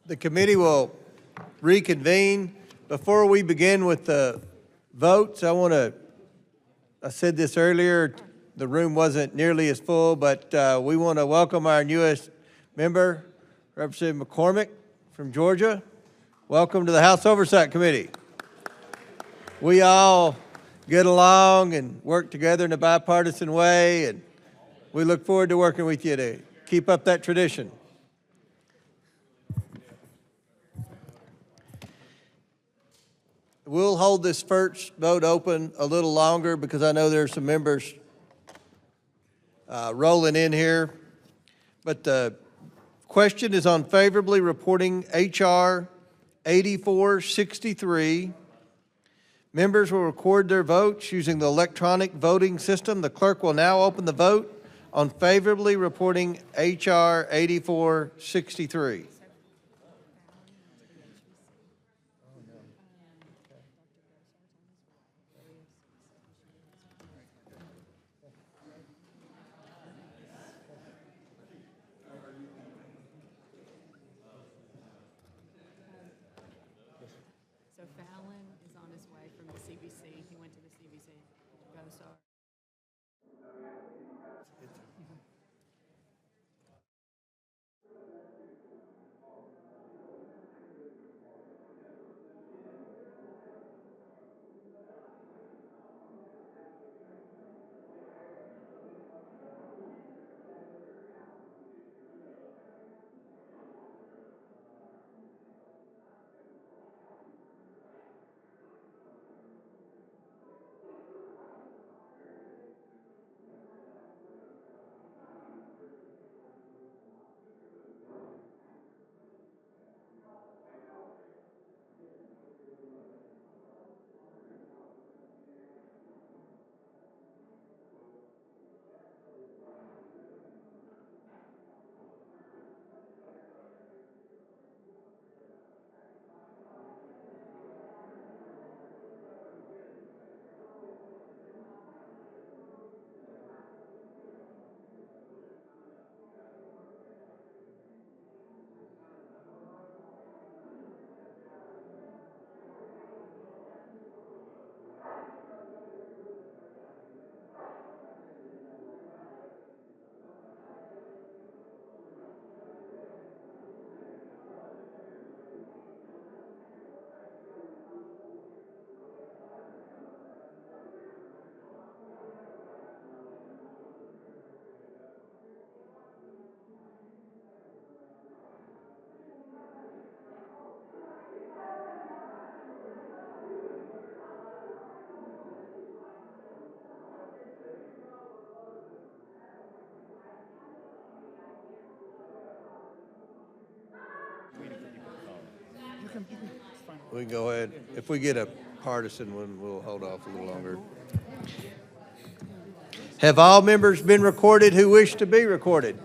The committee will reconvene. Before we begin with the votes, I said this earlier, the room wasn't nearly as full, but we want to welcome our newest member, Representative McCormick from Georgia. Welcome to the House Oversight Committee. We all get along and work together in a bipartisan way, and we look forward to working with you to keep up that tradition. We'll hold this first vote open a little longer because I know there are some members rolling in here. But the question is on favorably reporting H.R. 8463. Members will record their votes using the electronic voting system. The clerk will now open the vote on favorably reporting H.R. 8463. So Fallon is on his way from the CBC. He went to the CBC. Go, sorry. We can go ahead. If we get a partisan one, we'll hold off a little longer. Have all members been recorded who wish to be recorded?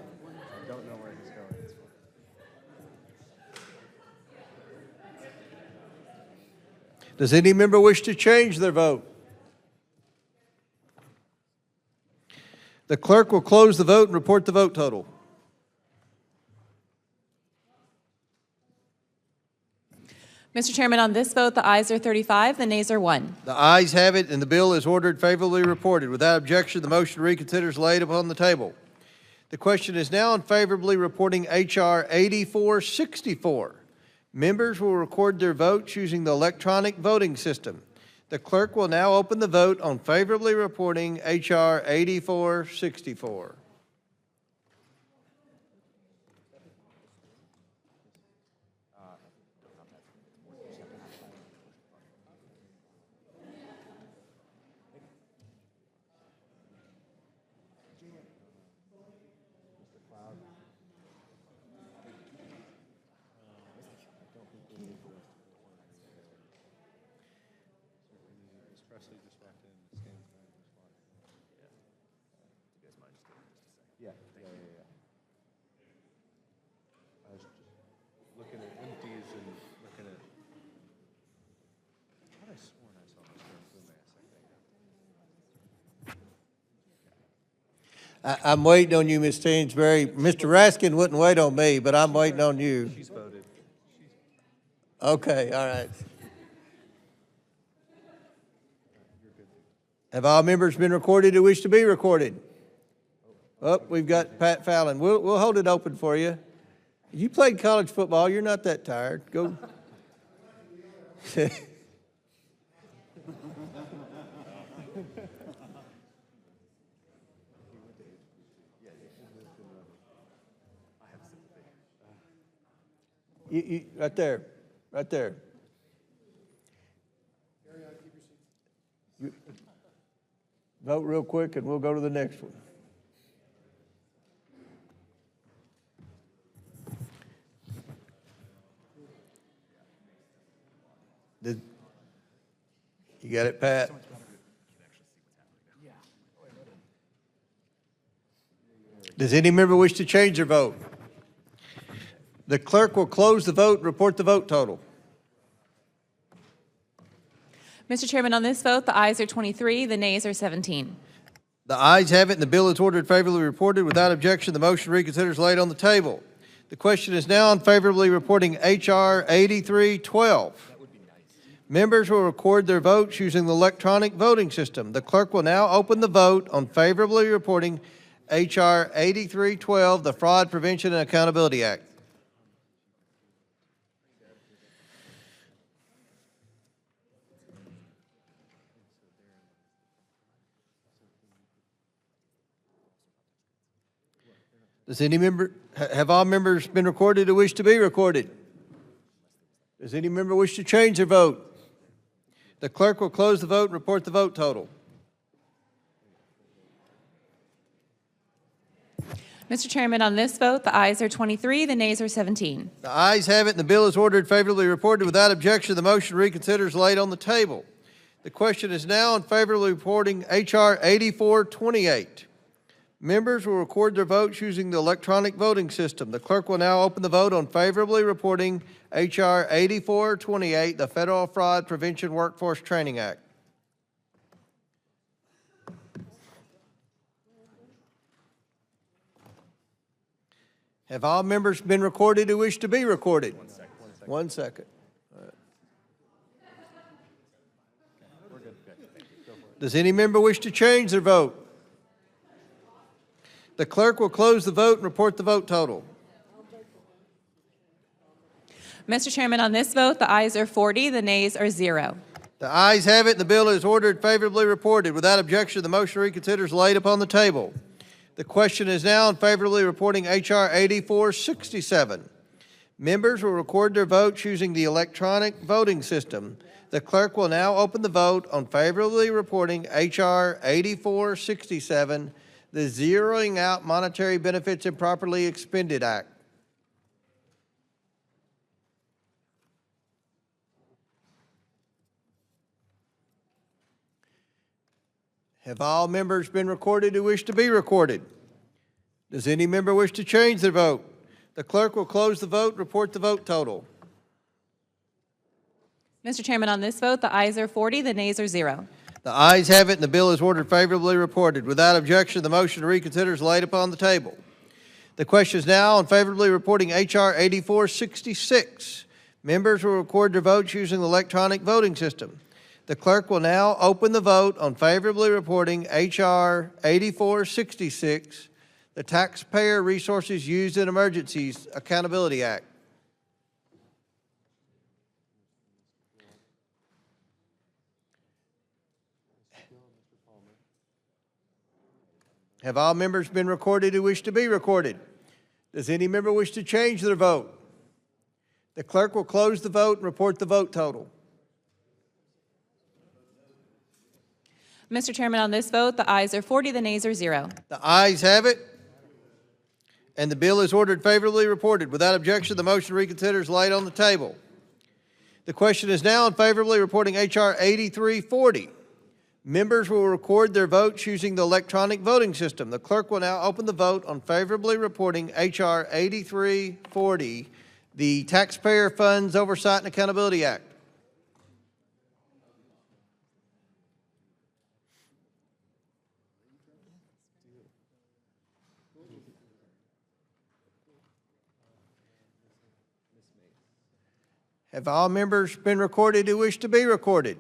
Does any member wish to change their vote? The clerk will close the vote and report the vote total. Mr. Chairman, on this vote, the ayes are 35, the nays are 1. The ayes have it, and the bill is ordered favorably reported. Without objection, the motion to reconsider is laid upon the table. The question is now on favorably reporting H.R. 8464. Members will record their votes using the electronic voting system. The clerk will now open the vote on favorably reporting H.R. 8464. Yeah. I was just looking at empties and looking at. I thought I sworn I saw Mr. Loomis. I'm waiting on you, Ms. Stansberry. Mr. Raskin wouldn't wait on me, but I'm waiting on you. She's voted. Okay, all right. Have all members been recorded who wish to be recorded? Oh, we've got Pat Fallon. We'll hold it open for you. You played college football. You're not that tired. Go. Right there. Right there. Vote real quick and we'll go to the next one. You got it, Pat? Does any member wish to change their vote? The clerk will close the vote and report the vote total. Mr. Chairman, on this vote, the ayes are 23, the nays are 17. The ayes have it, and the bill is ordered favorably reported. Without objection, the motion to reconsider is laid on the table. The question is now on favorably reporting H.R. 8312. Members will record their votes using the electronic voting system. The clerk will now open the vote on favorably reporting H.R. 8312, the Fraud Prevention and Accountability Act. Does any member, have all members been recorded who wish to be recorded? Does any member wish to change their vote? The clerk will close the vote and report the vote total. Mr. Chairman, on this vote, the ayes are 23, the nays are 17. The ayes have it, and the bill is ordered favorably reported. Without objection, the motion to reconsider is laid on the table. The question is now on favorably reporting H.R. 8428. Members will record their votes using the electronic voting system. The clerk will now open the vote on favorably reporting H.R. 8428, the Federal Fraud Prevention Workforce Training Act. Have all members been recorded who wish to be recorded? 1 second. 1 second. All right. We're good. Does any member wish to change their vote? The clerk will close the vote and report the vote total. Mr. Chairman, on this vote, the ayes are 40, the nays are 0. The ayes have it, and the bill is ordered favorably reported. Without objection, the motion to reconsider is laid upon the table. The question is now on favorably reporting H.R. 8467. Members will record their votes using the electronic voting system. The clerk will now open the vote on favorably reporting H.R. 8467, the Zeroing Out Monetary Benefits Improperly Expended Act. Have all members been recorded who wish to be recorded? Does any member wish to change their vote? The clerk will close the vote and report the vote total. Mr. Chairman, on this vote, the ayes are 40, the nays are 0. The ayes have it, and the bill is ordered favorably reported. Without objection, the motion to reconsider is laid upon the table. The question is now on favorably reporting H.R. 8466. Members will record their votes using the electronic voting system. The clerk will now open the vote on favorably reporting H.R. 8466, the Taxpayer Resources Used in Emergencies Accountability Act. Have all members been recorded who wish to be recorded? Does any member wish to change their vote? The clerk will close the vote and report the vote total. Mr. Chairman, on this vote, the ayes are 40, the nays are 0. The ayes have it, and the bill is ordered favorably reported. Without objection, the motion to reconsider is laid on the table. The question is now on favorably reporting H.R. 8340. Members will record their votes using the electronic voting system. The clerk will now open the vote on favorably reporting H.R. 8340, the Taxpayer Funds Oversight and Accountability Act. Have all members been recorded who wish to be recorded?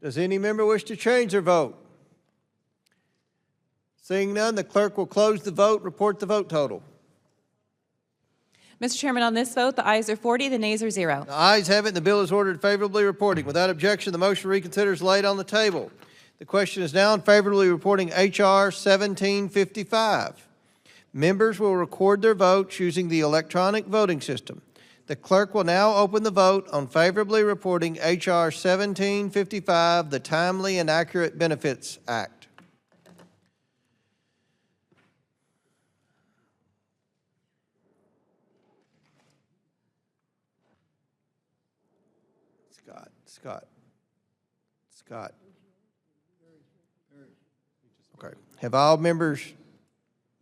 Does any member wish to change their vote? Seeing none, the clerk will close the vote, report the vote total. Mr. Chairman, on this vote, the ayes are 40, the nays are 0. The ayes have it, and the bill is ordered favorably reporting. Without objection, the motion to reconsider is laid on the table. The question is now on favorably reporting H.R. 1755. Members will record their votes using the electronic voting system. The clerk will now open the vote on favorably reporting H.R. 1755, the Timely and Accurate Benefits Act. Scott. Okay. Have all members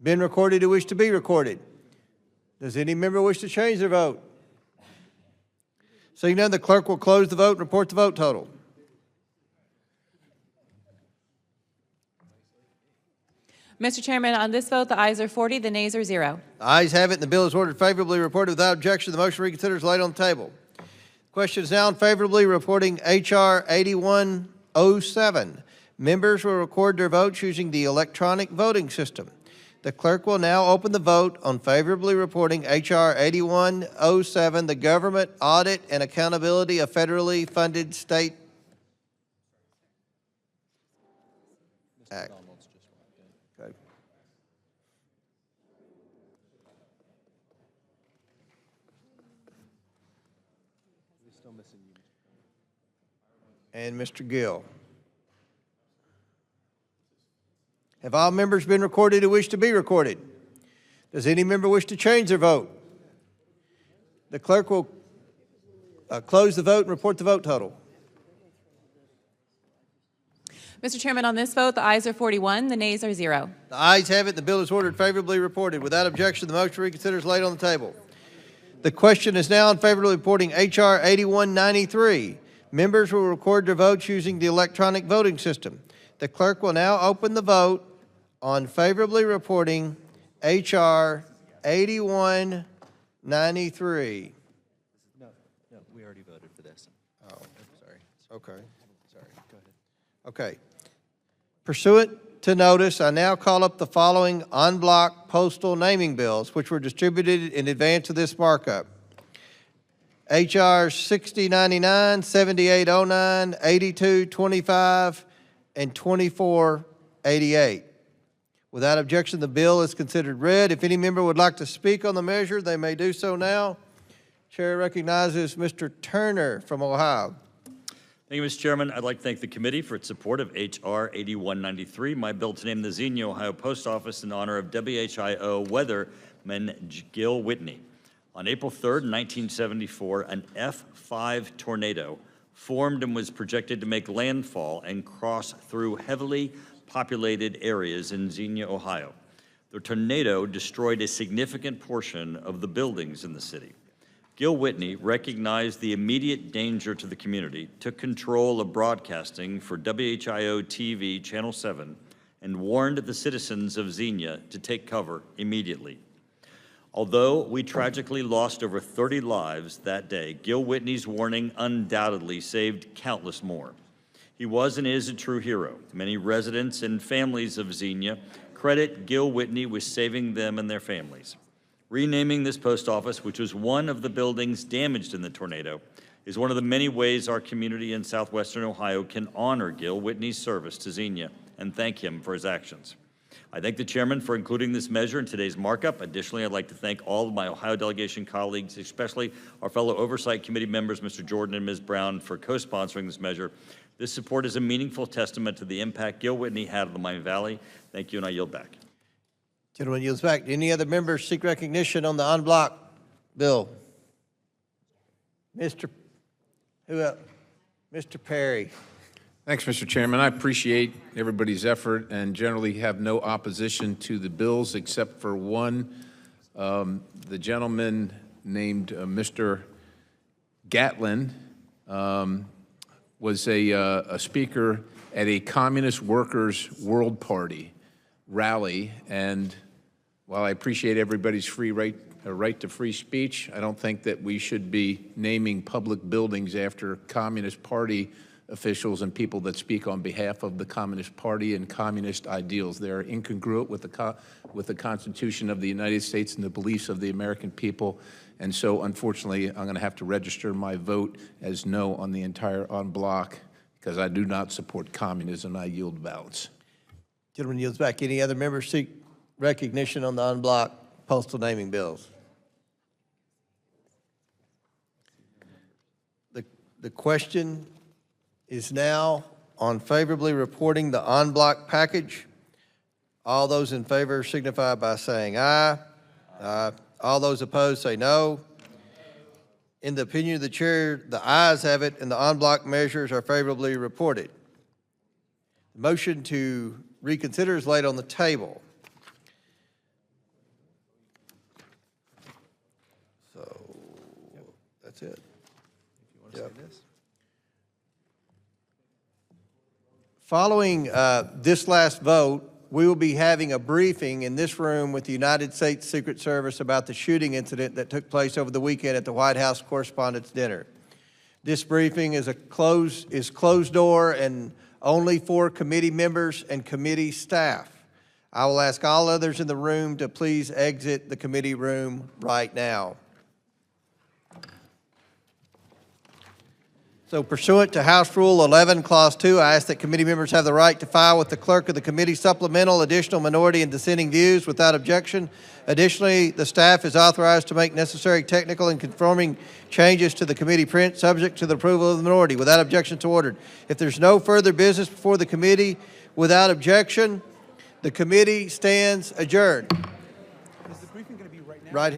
been recorded who wish to be recorded? Does any member wish to change their vote? Seeing none, the clerk will close the vote and report the vote total. Mr. Chairman, on this vote, the ayes are 40, the nays are 0. The ayes have it, and the bill is ordered favorably reported. Without objection, the motion to reconsider is laid on the table. The question is now on favorably reporting H.R. 8107. Members will record their votes using the electronic voting system. The clerk will now open the vote on favorably reporting H.R. 8107, the Government Audit and Accountability of Federally Funded State Act. Okay. And Mr. Gill. Have all members been recorded who wish to be recorded? Does any member wish to change their vote? The clerk will close the vote and report the vote total. Mr. Chairman, on this vote, the ayes are 41, the nays are 0. The ayes have it, and the bill is ordered favorably reported. Without objection, the motion to reconsider is laid on the table. The question is now on favorably reporting H.R. 8193. Members will record their votes using the electronic voting system. The clerk will now open the vote on favorably reporting H.R. 8193. No, we already voted for this. Oh, sorry. Okay. Sorry. Go ahead. Okay. Pursuant to notice, I now call up the following en bloc postal naming bills, which were distributed in advance of this markup. H.R. 6099, 7809, 8225, and 2488. Without objection, the bill is considered read. If any member would like to speak on the measure, they may do so now. Chair recognizes Mr. Turner from Ohio. Thank you, Mr. Chairman. I'd like to thank the committee for its support of H.R. 8193, my bill to name the Xenia, Ohio Post Office in honor of WHIO weatherman Gil Whitney. On April 3rd, 1974, an F5 tornado formed and was projected to make landfall and cross through heavily populated areas in Xenia, Ohio. The tornado destroyed a significant portion of the buildings in the city. Gil Whitney recognized the immediate danger to the community, took control of broadcasting for WHIO TV Channel 7, and warned the citizens of Xenia to take cover immediately. Although we tragically lost over 30 lives that day, Gil Whitney's warning undoubtedly saved countless more. He was and is a true hero. Many residents and families of Xenia credit Gil Whitney with saving them and their families. Renaming this post office, which was one of the buildings damaged in the tornado, is one of the many ways our community in southwestern Ohio can honor Gil Whitney's service to Xenia and thank him for his actions. I thank the chairman for including this measure in today's markup. Additionally, I'd like to thank all of my Ohio delegation colleagues, especially our fellow Oversight Committee members, Mr. Jordan and Ms. Brown, for co-sponsoring this measure. This support is a meaningful testament to the impact Gil Whitney had on the Miami Valley. Thank you, and I yield back. Gentleman yields back. Any other members seek recognition on the en bloc bill? Mr. Who else? Mr. Perry. Thanks, Mr. Chairman. I appreciate everybody's effort and generally have no opposition to the bills except for one. The gentleman named Mr. Gatlin was a speaker at a Communist Workers World Party rally, and while I appreciate everybody's right to free speech, I don't think that we should be naming public buildings after Communist Party officials and people that speak on behalf of the Communist Party and communist ideals. They're incongruent with the Constitution of the United States and the beliefs of the American people. And so, unfortunately, I'm going to have to register my vote as no on the entire en bloc because I do not support communism. I yield balance. Gentleman yields back. Any other members seek recognition on the en bloc postal naming bills? The question is now on favorably reporting the en bloc package. All those in favor signify by saying aye. Aye. All those opposed say no. In the opinion of the chair, the ayes have it, and the en bloc measures are favorably reported. The motion to reconsider is laid on the table. So that's it. Yep. Following this last vote, we will be having a briefing in this room with the United States Secret Service about the shooting incident that took place over the weekend at the White House Correspondents' Dinner. This briefing is closed door and only for committee members and committee staff. I will ask all others in the room to please exit the committee room right now. So pursuant to House Rule 11, Clause 2, I ask that committee members have the right to file with the clerk of the committee supplemental, additional, minority, and dissenting views without objection. Additionally, the staff is authorized to make necessary technical and conforming changes to the committee print subject to the approval of the minority without objection to ordered. If there's no further business before the committee without objection, the committee stands adjourned. Is the briefing going to be right now? Right.